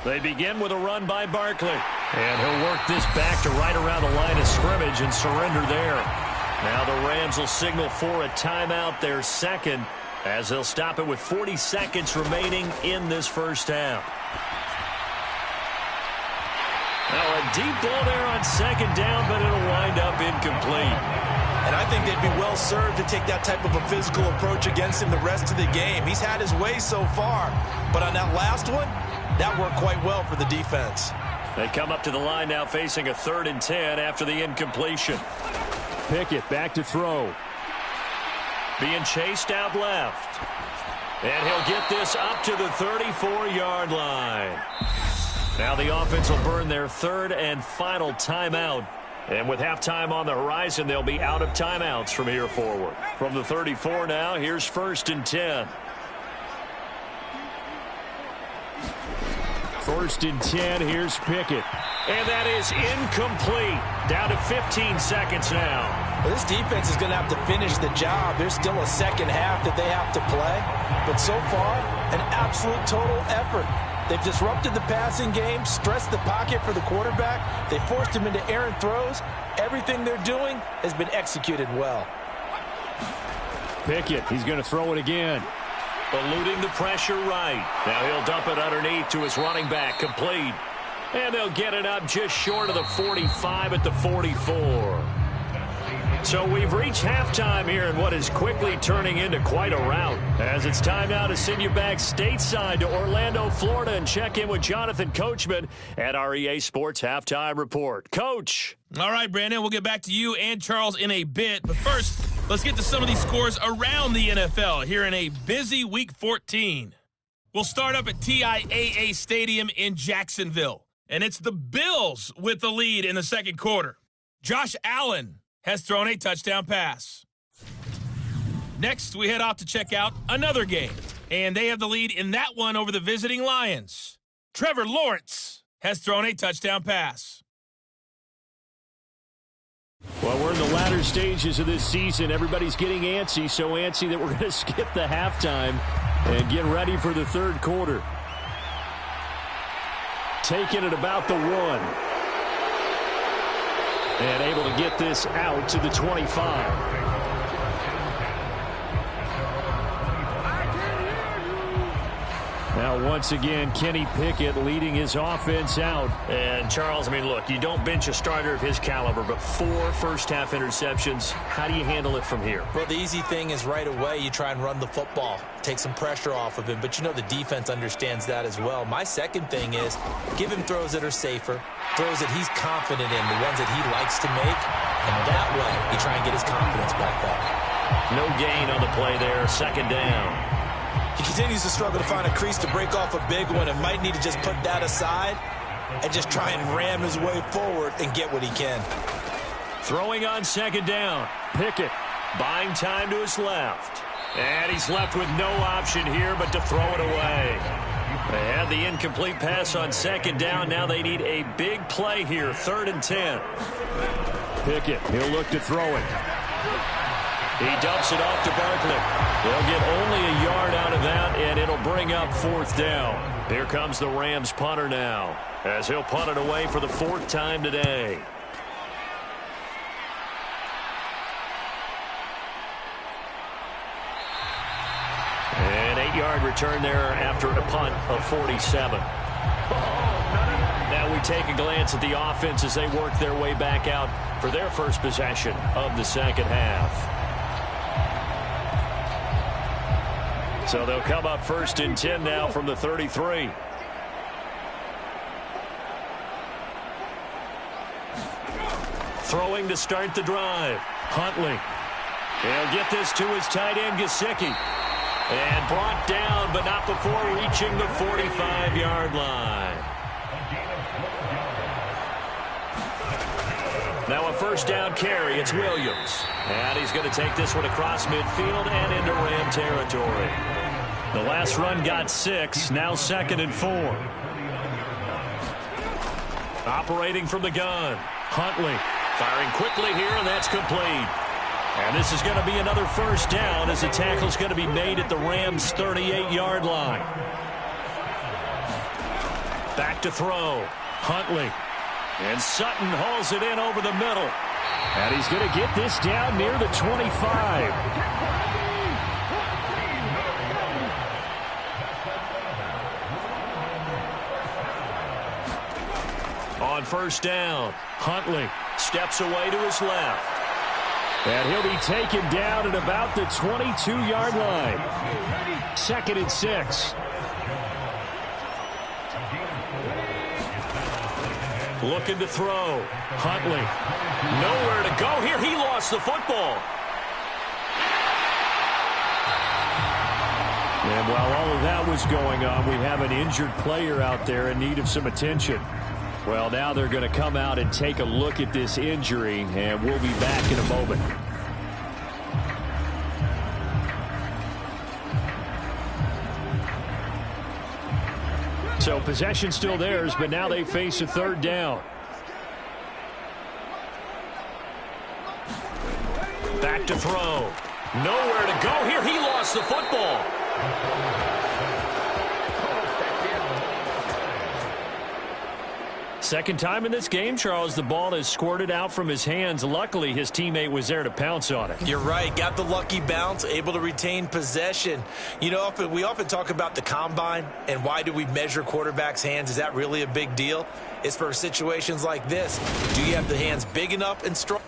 They begin with a run by Barkley. And he'll work this back to right around the line of scrimmage and surrender there. Now the Rams will signal for a timeout, their second, as they'll stop it with 40 seconds remaining in this first half. Now a deep ball there on second down, but it'll wind up incomplete. And I think they'd be well served to take that type of a physical approach against him the rest of the game. He's had his way so far, but on that last one, that worked quite well for the defense. They come up to the line now facing a 3rd and 10 after the incompletion. Pickett back to throw. Being chased out left. And he'll get this up to the 34-yard line. Now the offense will burn their 3rd and final timeout. And with halftime on the horizon, they'll be out of timeouts from here forward. From the 34 now, here's 1st and 10. 1st and 10, here's Pickett. And that is incomplete. Down to 15 seconds now. Well, this defense is going to have to finish the job. There's still a second half that they have to play. But so far, an absolute total effort. They've disrupted the passing game, stressed the pocket for the quarterback. They forced him into errant throws. Everything they're doing has been executed well. Pickett, he's going to throw it again. Eluding the pressure right. Now he'll dump it underneath to his running back, complete. And they'll get it up just short of the 45 at the 44. So we've reached halftime here in what is quickly turning into quite a rout. As it's time now to send you back stateside to Orlando, Florida, and check in with Jonathan Coachman at our EA Sports Halftime Report. Coach. All right, Brandon, we'll get back to you and Charles in a bit. But first, let's get to some of these scores around the NFL here in a busy Week 14. We'll start up at TIAA Stadium in Jacksonville. And it's the Bills with the lead in the second quarter. Josh Allen has thrown a touchdown pass. Next, we head off to check out another game. And they have the lead in that one over the visiting Lions. Trevor Lawrence has thrown a touchdown pass. Well, we're in the latter stages of this season. Everybody's getting antsy, so antsy that we're going to skip the halftime and get ready for the third quarter. taken at about the 1. And able to get this out to the 25. Now, once again, Kenny Pickett leading his offense out. And, Charles, I mean, look, you don't bench a starter of his caliber, but 4 first-half interceptions. How do you handle it from here? Well, the easy thing is right away you try and run the football, take some pressure off of him. But, you know, the defense understands that as well. My second thing is give him throws that are safer, throws that he's confident in, the ones that he likes to make. And that way you try and get his confidence back up. No gain on the play there, second down. He continues to struggle to find a crease to break off a big one and might need to just put that aside and just try and ram his way forward and get what he can. Throwing on second down. Pickett buying time to his left. And he's left with no option here but to throw it away. They had the incomplete pass on second down. Now they need a big play here, 3rd and 10. Pickett, he'll look to throw it. He dumps it off to Barkley. They'll get only a yard out of that, and it'll bring up 4th down. Here comes the Rams punter now, as he'll punt it away for the 4th time today. An 8-yard return there after a punt of 47. Now we take a glance at the offense as they work their way back out for their first possession of the second half. So they'll come up 1st and 10 now from the 33. Throwing to start the drive. Huntley. He'll get this to his tight end, Gesicki. And brought down, but not before reaching the 45-yard line. Now a 1st down carry. It's Williams. And he's going to take this one across midfield and into Ram territory. The last run got 6. Now 2nd and 4. Operating from the gun. Huntley firing quickly here, and that's complete. And this is going to be another 1st down as the tackle's going to be made at the Rams' 38-yard line. Back to throw. Huntley. And Sutton hauls it in over the middle. And he's going to get this down near the 25. On 1st down, Huntley steps away to his left. And he'll be taken down at about the 22-yard line. 2nd and 6. Looking to throw. Huntley. Nowhere to go here. He lost the football. And while all of that was going on, we have an injured player out there in need of some attention. Well, now they're going to come out and take a look at this injury, and we'll be back in a moment. So possession still theirs, but now they face a 3rd down. Back to throw. Nowhere to go here. He lost the football. Second time in this game, Charles, the ball has squirted out from his hands. Luckily, his teammate was there to pounce on it. You're right. Got the lucky bounce, able to retain possession. You know, we often talk about the combine and why do we measure quarterbacks' hands. Is that really a big deal? It's for situations like this. Do you have the hands big enough and strong?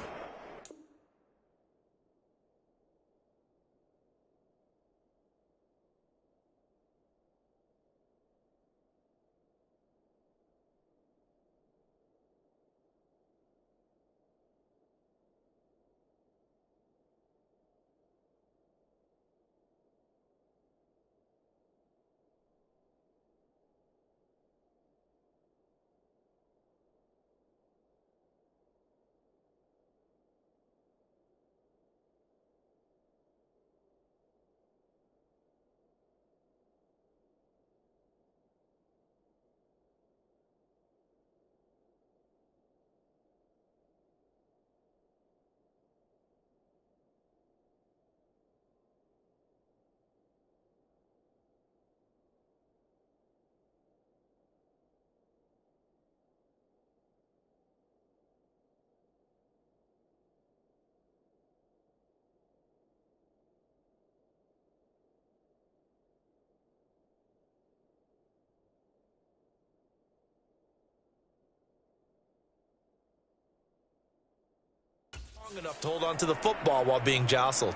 Strong enough to hold on to the football while being jostled.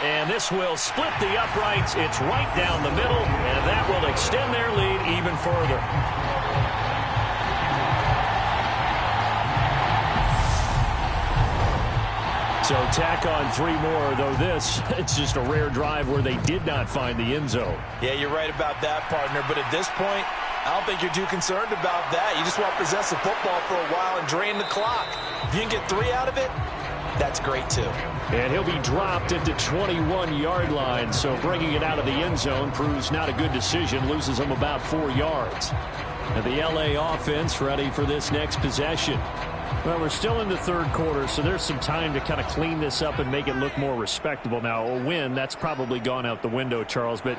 And this will split the uprights. It's right down the middle, and that will extend their lead even further. So tack on 3 more, though it's just a rare drive where they did not find the end zone. Yeah, you're right about that, partner. But at this point, I don't think you're too concerned about that. You just want to possess the football for a while and drain the clock. If you can get 3 out of it, that's great, too. And he'll be dropped at the 21-yard line, so bringing it out of the end zone proves not a good decision, loses him about 4 yards. And the L.A. offense ready for this next possession. Well, we're still in the third quarter, so there's some time to kind of clean this up and make it look more respectable. Now, a win, that's probably gone out the window, Charles, but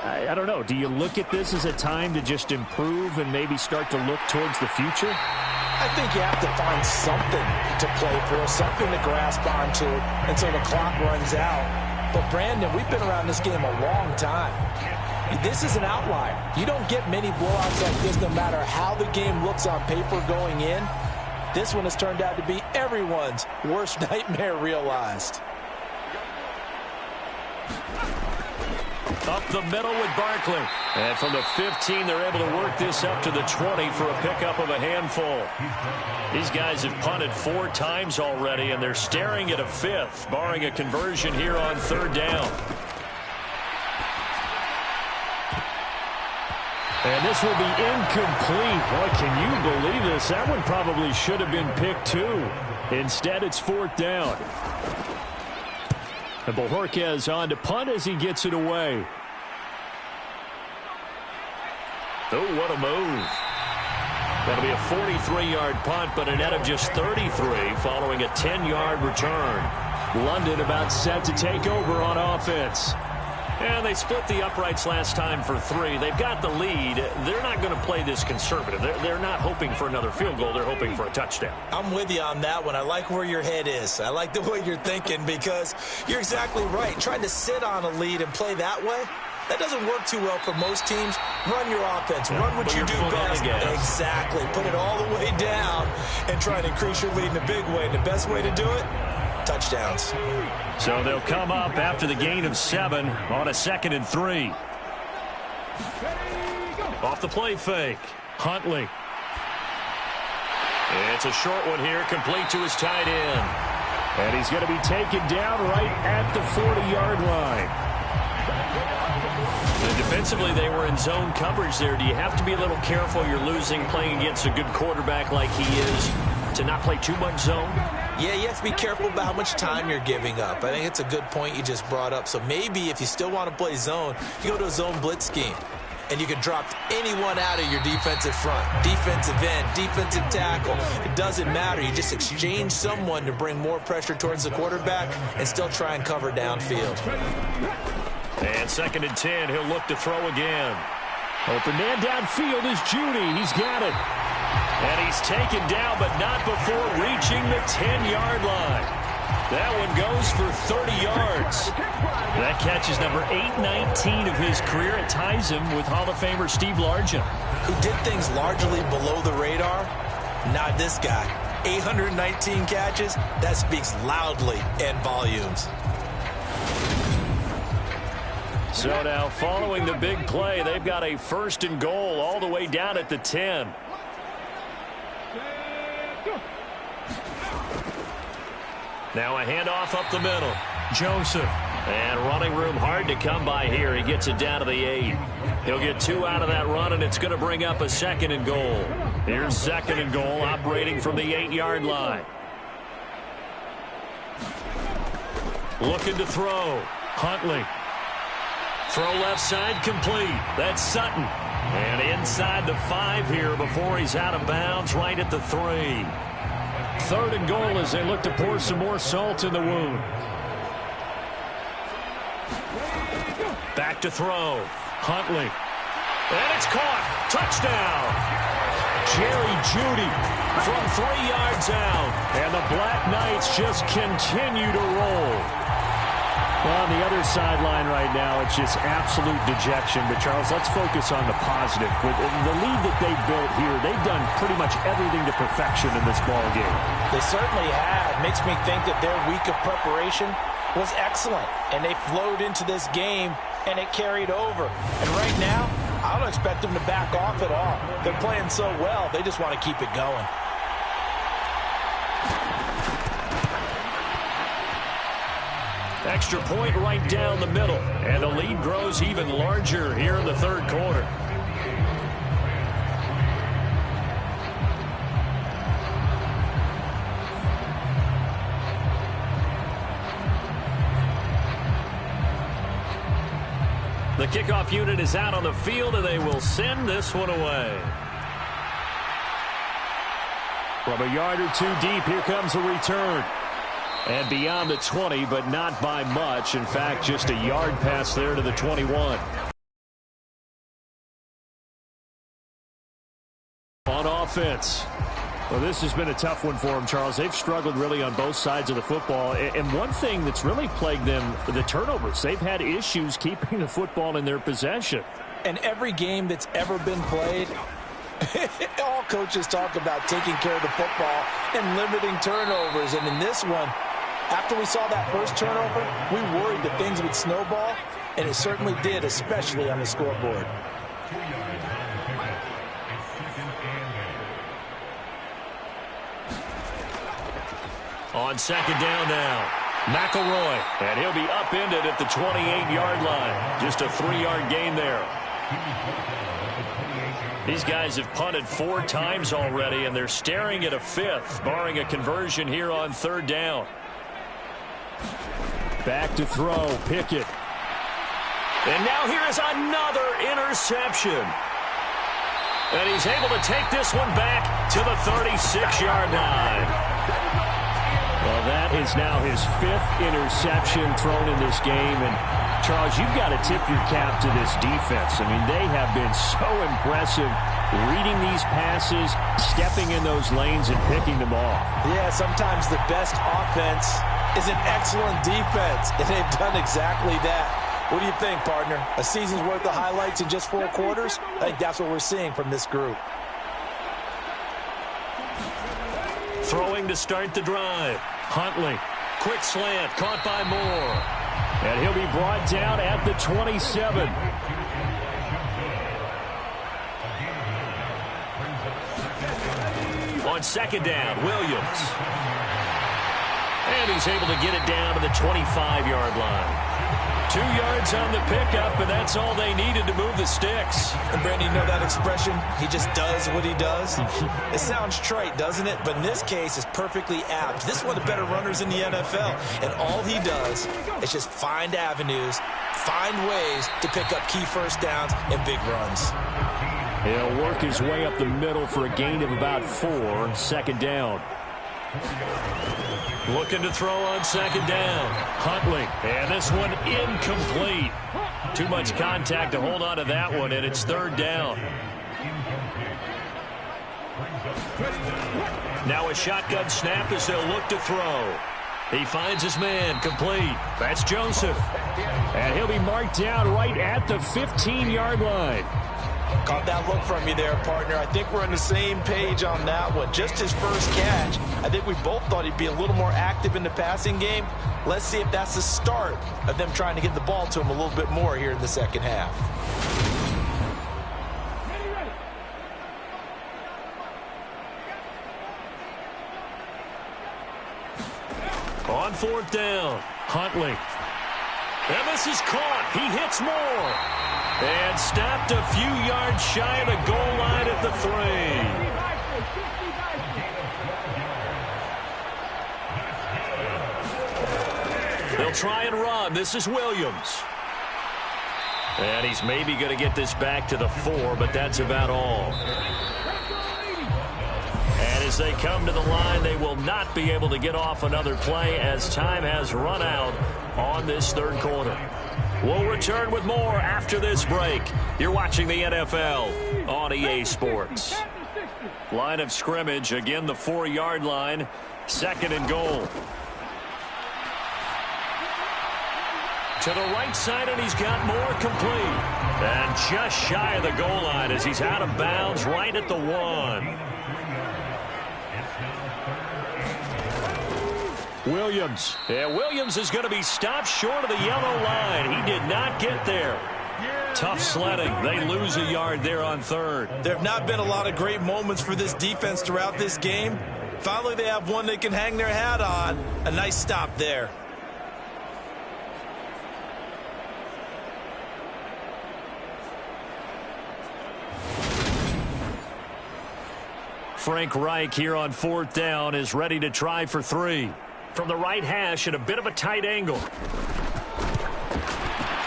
I don't know. Do you look at this as a time to just improve and maybe start to look towards the future? I think you have to find something to play for, something to grasp onto until the clock runs out. But, Brandon, we've been around this game a long time. This is an outlier. You don't get many blowouts like this no matter how the game looks on paper going in. This one has turned out to be everyone's worst nightmare realized. Up the middle with Barkley. And from the 15, they're able to work this up to the 20 for a pickup of a handful. These guys have punted 4 times already, and they're staring at a 5th, barring a conversion here on 3rd down. And this will be incomplete. Boy, can you believe this? That one probably should have been picked too. Instead, it's 4th down. And Bojorquez on to punt as he gets it away. Oh, what a move. That'll be a 43-yard punt, but a net of just 33 following a 10-yard return. London about set to take over on offense. And they split the uprights last time for 3. They've got the lead. They're not going to play this conservative. They're not hoping for another field goal. They're hoping for a touchdown. I'm with you on that one. I like where your head is. I like the way you're thinking because you're exactly right. Trying to sit on a lead and play that way, that doesn't work too well for most teams. Run your offense. Run what you do best. Exactly. Put it all the way down and try to increase your lead in a big way. And the best way to do it, touchdowns. So they'll come up after the gain of 7 on a 2nd and 3. Off the play fake. Huntley. It's a short one here, complete to his tight end. And he's going to be taken down right at the 40-yard line. And defensively, they were in zone coverage there. Do you have to be a little careful? You're losing playing against a good quarterback like he is to not play too much zone? Yeah, you have to be careful about how much time you're giving up. I think it's a good point you just brought up. So maybe if you still want to play zone, you go to a zone blitz scheme. And you can drop anyone out of your defensive front. Defensive end, defensive tackle. It doesn't matter. You just exchange someone to bring more pressure towards the quarterback and still try and cover downfield. And 2nd and 10, he'll look to throw again. Open man downfield is Judy. He's got it. And he's taken down, but not before reaching the 10-yard line. That one goes for 30 yards. That catch is number 819 of his career. It ties him with Hall of Famer Steve Largent, who did things largely below the radar. Not this guy. 819 catches. That speaks loudly in volumes. So now, following the big play, they've got a 1st and goal all the way down at the 10. Now a handoff up the middle. Joseph. And running room hard to come by here. He gets it down to the 8. He'll get 2 out of that run, and it's going to bring up a 2nd and goal. Here's 2nd and goal, operating from the 8-yard line. Looking to throw. Huntley. Throw left side complete. That's Sutton. And inside the 5 here before he's out of bounds right at the 3. 3rd and goal as they look to pour some more salt in the wound. Back to throw. Huntley. And it's caught. Touchdown. Jerry Jeudy from 3 yards out. And the Black Knights just continue to roll. On the other sideline right now, it's just absolute dejection. But, Charles, let's focus on the positive. With the lead that they built here, they've done pretty much everything to perfection in this ball game. They certainly have. Makes me think that their week of preparation was excellent. And they flowed into this game, and it carried over. And right now, I don't expect them to back off at all. They're playing so well, they just want to keep it going. Extra point right down the middle. And the lead grows even larger here in the third quarter. The kickoff unit is out on the field, and they will send this one away. From a yard or two deep, here comes a return. And beyond the 20, but not by much. In fact, just a yard pass there to the 21. On offense. Well, this has been a tough one for them, Charles. They've struggled really on both sides of the football. And one thing that's really plagued them, the turnovers. They've had issues keeping the football in their possession. And every game that's ever been played, all coaches talk about taking care of the football and limiting turnovers. And in this one, after we saw that first turnover, we worried that things would snowball, and it certainly did, especially on the scoreboard. On second down now, McElroy, and he'll be upended at the 28-yard line. Just a 3-yard gain there. These guys have punted 4 times already, and they're staring at a 5th, barring a conversion here on third down. Back to throw, Pickett. And now here is another interception. And he's able to take this one back to the 36-yard line. Well, that is now his 5th interception thrown in this game. And, Charles, you've got to tip your cap to this defense. I mean, they have been so impressive reading these passes, stepping in those lanes, and picking them off. Yeah, sometimes the best offense is an excellent defense, and they've done exactly that. What do you think, partner? A season's worth of highlights in just 4 quarters? I think that's what we're seeing from this group. Throwing to start the drive. Huntley. Quick slant. Caught by Moore. And he'll be brought down at the 27. On second down, Williams. And he's able to get it down to the 25-yard line. 2 yards on the pickup, and that's all they needed to move the sticks. And, Brandon, you know that expression? He just does what he does? It sounds trite, doesn't it? But in this case, it's perfectly apt. This is one of the better runners in the NFL. And all he does is just find avenues, find ways to pick up key first downs and big runs. He'll work his way up the middle for a gain of about 4. Second down. Looking to throw on second down. Huntley. And this one incomplete. Too much contact to hold on to that one, and it's third down. Now a shotgun snap as they'll look to throw. He finds his man, complete. That's Joseph. And he'll be marked down right at the 15-yard line. Caught that look from you there, partner. I think we're on the same page on that one. Just his first catch. I think we both thought he'd be a little more active in the passing game. Let's see if that's the start of them trying to get the ball to him a little bit more here in the second half. On fourth down, Huntley. And this is caught. He hits Moore. And stopped a few yards shy of the goal line at the 3. They'll try and run. This is Williams. And he's maybe going to get this back to the 4, but that's about all. And as they come to the line, they will not be able to get off another play as time has run out on this third quarter. We'll return with more after this break. You're watching the NFL on EA Sports. Line of scrimmage, again the 4-yard line, second and goal. To the right side, and he's got more complete. And just shy of the goal line as he's out of bounds right at the 1. Williams. And Williams is going to be stopped short of the yellow line. He did not get there. Tough sledding. They lose a yard there on 3rd. There have not been a lot of great moments for this defense throughout this game. Finally, they have one they can hang their hat on. A nice stop there. Frank Reich here on 4th down is ready to try for 3. From the right hash at a bit of a tight angle.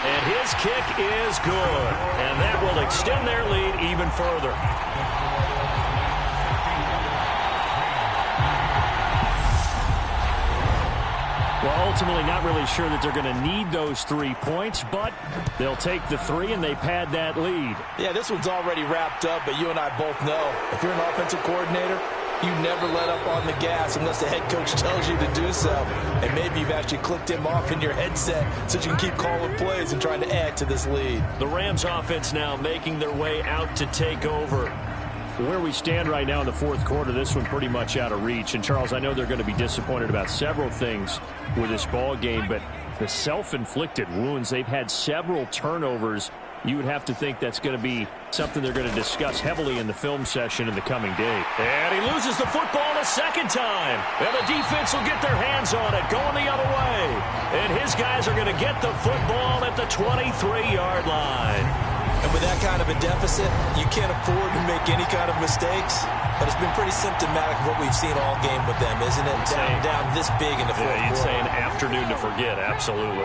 And his kick is good. And that will extend their lead even further. Well, ultimately not really sure that they're going to need those 3 points, but they'll take the 3 and they pad that lead. Yeah, this one's already wrapped up, but you and I both know if you're an offensive coordinator, you never let up on the gas unless the head coach tells you to do so. And maybe you've actually clicked him off in your headset so you can keep calling plays and trying to add to this lead. The Rams offense now making their way out to take over. Where we stand right now in the 4th quarter, this one pretty much out of reach. And, Charles, I know they're going to be disappointed about several things with this ball game, but the self-inflicted wounds, they've had several turnovers. You would have to think that's going to be something they're going to discuss heavily in the film session in the coming day. And he loses the football a second time. And the defense will get their hands on it, going the other way. And his guys are going to get the football at the 23-yard line. And with that kind of a deficit, you can't afford to make any kind of mistakes. But it's been pretty symptomatic of what we've seen all game with them, isn't it? Down this big in the 4th quarter. You'd say an afternoon to forget, absolutely.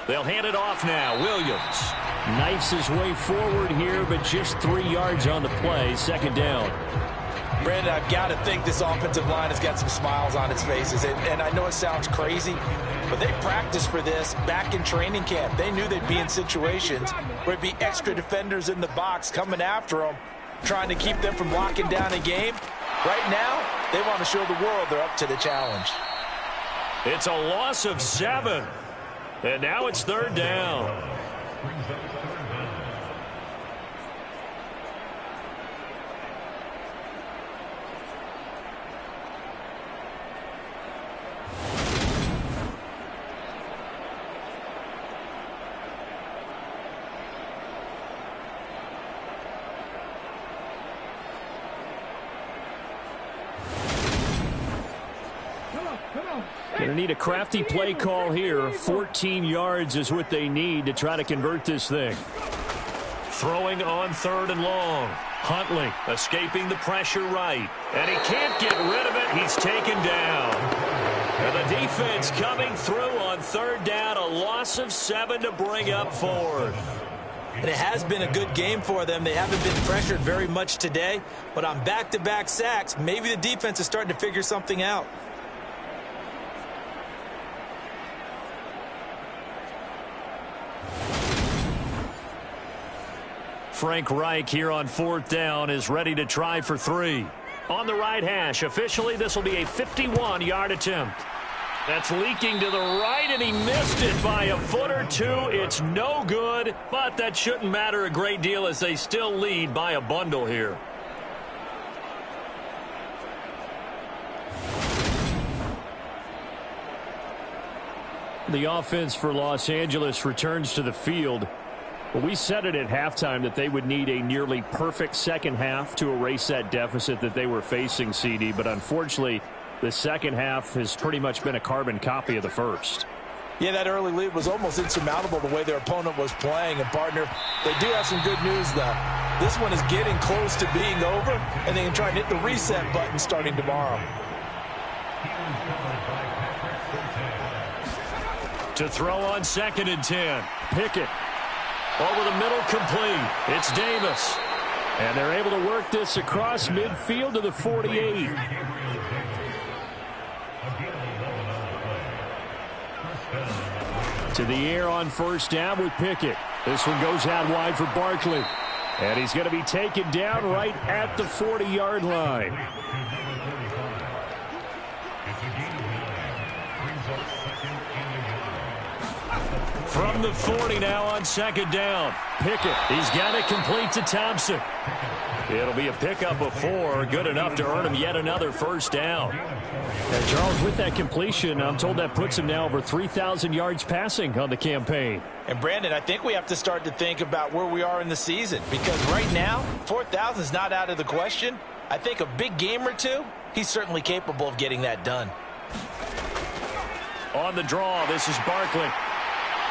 They'll hand it off now. Williams knifes his way forward here, but just 3 yards on the play. 2nd down. Brandon, I've got to think this offensive line has got some smiles on its faces. And I know it sounds crazy, but they practiced for this back in training camp. They knew they'd be in situations where it'd be extra defenders in the box coming after them, trying to keep them from locking down a game. Right now, they want to show the world they're up to the challenge. It's a loss of 7. And now it's 3rd down. Going to need a crafty play call here. 14 yards is what they need to try to convert this thing. Throwing on 3rd and long. Huntley escaping the pressure right. And he can't get rid of it. He's taken down. And the defense coming through on 3rd down. A loss of 7 to bring up 4th. And it has been a good game for them. They haven't been pressured very much today. But on back-to-back sacks, maybe the defense is starting to figure something out. Frank Reich here on 4th down is ready to try for 3. On the right hash, officially this will be a 51-yard attempt. That's leaking to the right, and he missed it by a foot or 2. It's no good, but that shouldn't matter a great deal as they still lead by a bundle here. The offense for Los Angeles returns to the field. Well, we said it at halftime that they would need a nearly perfect second half to erase that deficit that they were facing, CD. But unfortunately, the second half has pretty much been a carbon copy of the first. Yeah, that early lead was almost insurmountable the way their opponent was playing. And, partner, they do have some good news, though. This one is getting close to being over, and they can try and hit the reset button starting tomorrow. To throw on 2nd and 10. Pickett. Over the middle, complete. It's Davis. And they're able to work this across midfield to the 48. To the air on 1st down with Pickett. This one goes out wide for Barkley. And he's going to be taken down right at the 40-yard line. From the 40 now on second down. Pickett, he's got it complete to Thompson. It'll be a pickup of 4, good enough to earn him yet another first down. And Charles, with that completion, I'm told that puts him now over 3,000 yards passing on the campaign. And Brandon, I think we have to start to think about where we are in the season, because right now, 4,000 is not out of the question. I think a big game or two, he's certainly capable of getting that done. On the draw, this is Barkley.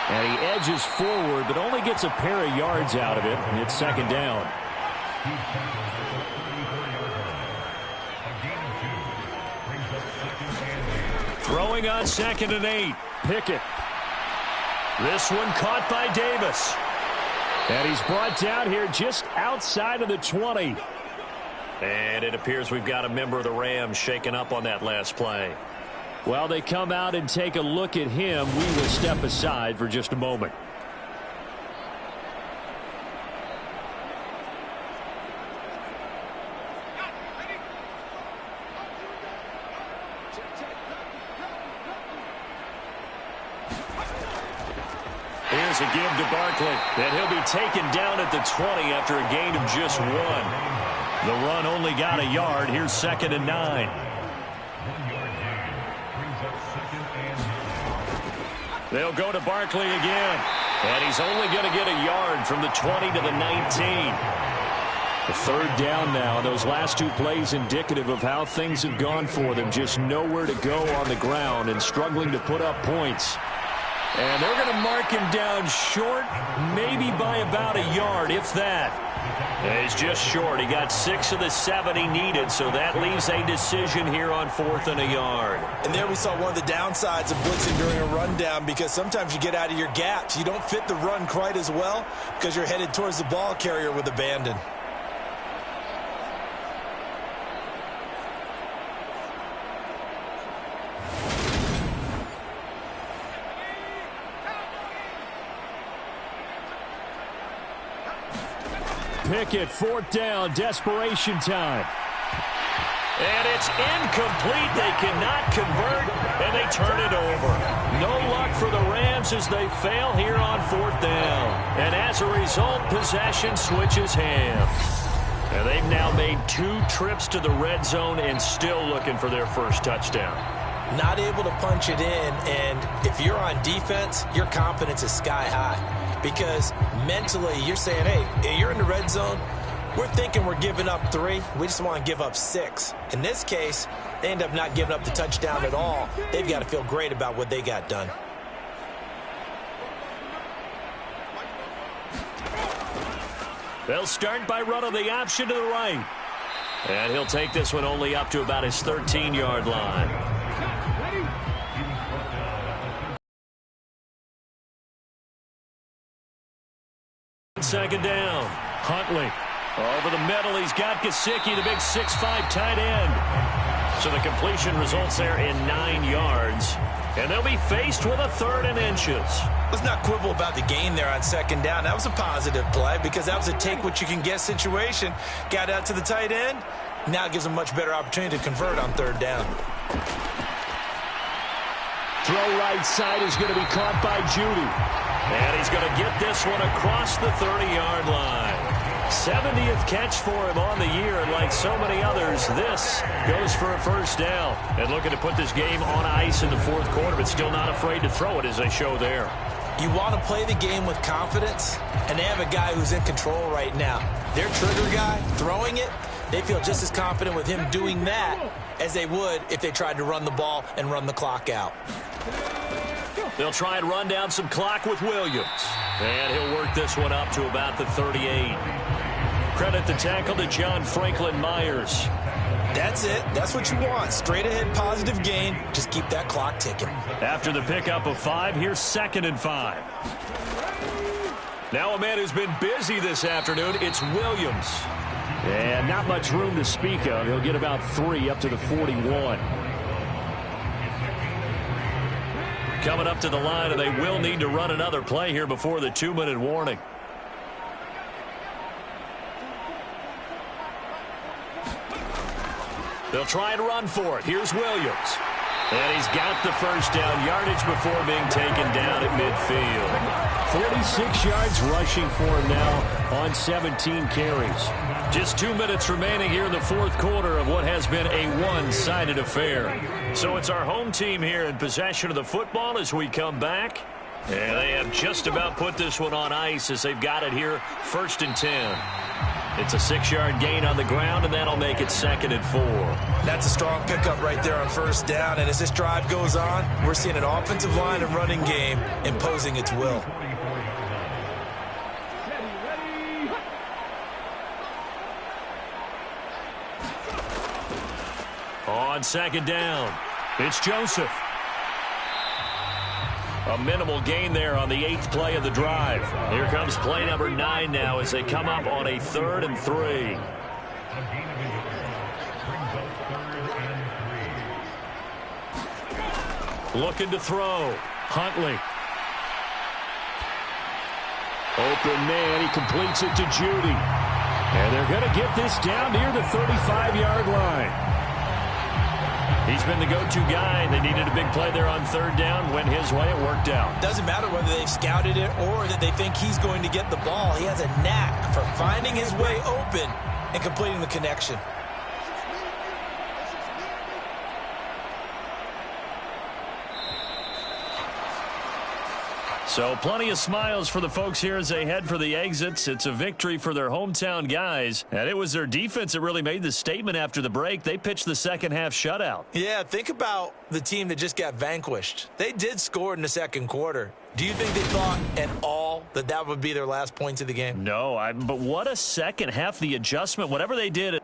And he edges forward, but only gets a pair of yards out of it. And it's second down. Throwing on 2nd and 8. Pickett. This one caught by Davis. And he's brought down here just outside of the 20. And it appears we've got a member of the Rams shaken up on that last play. While they come out and take a look at him, we will step aside for just a moment. Here's a give to Barkley. And he'll be taken down at the 20 after a gain of just 1. The run only got a yard. Here's 2nd and 9. They'll go to Barkley again. And he's only going to get a yard from the 20 to the 19. The third down now. Those last 2 plays indicative of how things have gone for them. Just nowhere to go on the ground and struggling to put up points. And they're going to mark him down short, maybe by about a yard, if that. He's just short. He got 6 of the 7 he needed, so that leaves a decision here on 4th and a yard. And there we saw one of the downsides of blitzing during a rundown, because sometimes you get out of your gaps. You don't fit the run quite as well because you're headed towards the ball carrier with abandon. Pickett, 4th down, desperation time. And it's incomplete. They cannot convert, and they turn it over. No luck for the Rams as they fail here on 4th down. And as a result, possession switches hands. And they've now made 2 trips to the red zone and still looking for their first touchdown. Not able to punch it in, and if you're on defense, your confidence is sky high. Because mentally, you're saying, hey, you're in the red zone. We're thinking we're giving up 3. We just want to give up 6. In this case, they end up not giving up the touchdown at all. They've got to feel great about what they got done. They'll start by running the option to the right. And he'll take this one only up to about his 13-yard line. Second down. Huntley. Over the middle, he's got Gesicki, the big 6'5" tight end. So the completion results there in 9 yards. And they'll be faced with a 3rd and inches. Let's not quibble about the gain there on 2nd down. That was a positive play because that was a take-what-you-can-get situation. Got out to the tight end. Now it gives them much better opportunity to convert on 3rd down. Throw right side is going to be caught by Judy. And he's going to get this one across the 30-yard line. 70th catch for him on the year, and like so many others, this goes for a first down. And looking to put this game on ice in the 4th quarter, but still not afraid to throw it as they show there. You want to play the game with confidence, and they have a guy who's in control right now. Their trigger guy, throwing it, they feel just as confident with him doing that as they would if they tried to run the ball and run the clock out. They'll try and run down some clock with Williams. And he'll work this one up to about the 38. Credit the tackle to John Franklin Myers. That's it. That's what you want. Straight ahead positive gain. Just keep that clock ticking. After the pickup of 5, here's 2nd and 5. Now a man who's been busy this afternoon, it's Williams. And not much room to speak of. He'll get about 3 up to the 41. Coming up to the line, and they will need to run another play here before the 2-minute warning. They'll try and run for it. Here's Williams. And he's got the first down yardage before being taken down at midfield. 46 yards rushing for him now on 17 carries. Just 2 minutes remaining here in the fourth quarter of what has been a one-sided affair. So it's our home team here in possession of the football as we come back. And they have just about put this one on ice as they've got it here, 1st and 10. It's a 6-yard gain on the ground, and that'll make it 2nd and 4. That's a strong pickup right there on 1st down, and as this drive goes on, we're seeing an offensive line and running game imposing its will. On 2nd down, it's Joseph. A minimal gain there on the 8th play of the drive. Here comes play number 9 now as they come up on a 3rd and 3. Looking to throw. Huntley. Open man, he completes it to Judy. And they're going to get this down near the 35-yard line. He's been the go-to guy. They needed a big play there on 3rd down. Went his way. It worked out. Doesn't matter whether they've scouted it or that they think he's going to get the ball. He has a knack for finding his way open and completing the connection. So plenty of smiles for the folks here as they head for the exits. It's a victory for their hometown guys. And it was their defense that really made the statement after the break. They pitched the second-half shutout. Yeah, think about the team that just got vanquished. They did score in the second quarter. Do you think they thought at all that that would be their last points of the game? No, but what a second half. The adjustment, whatever they did.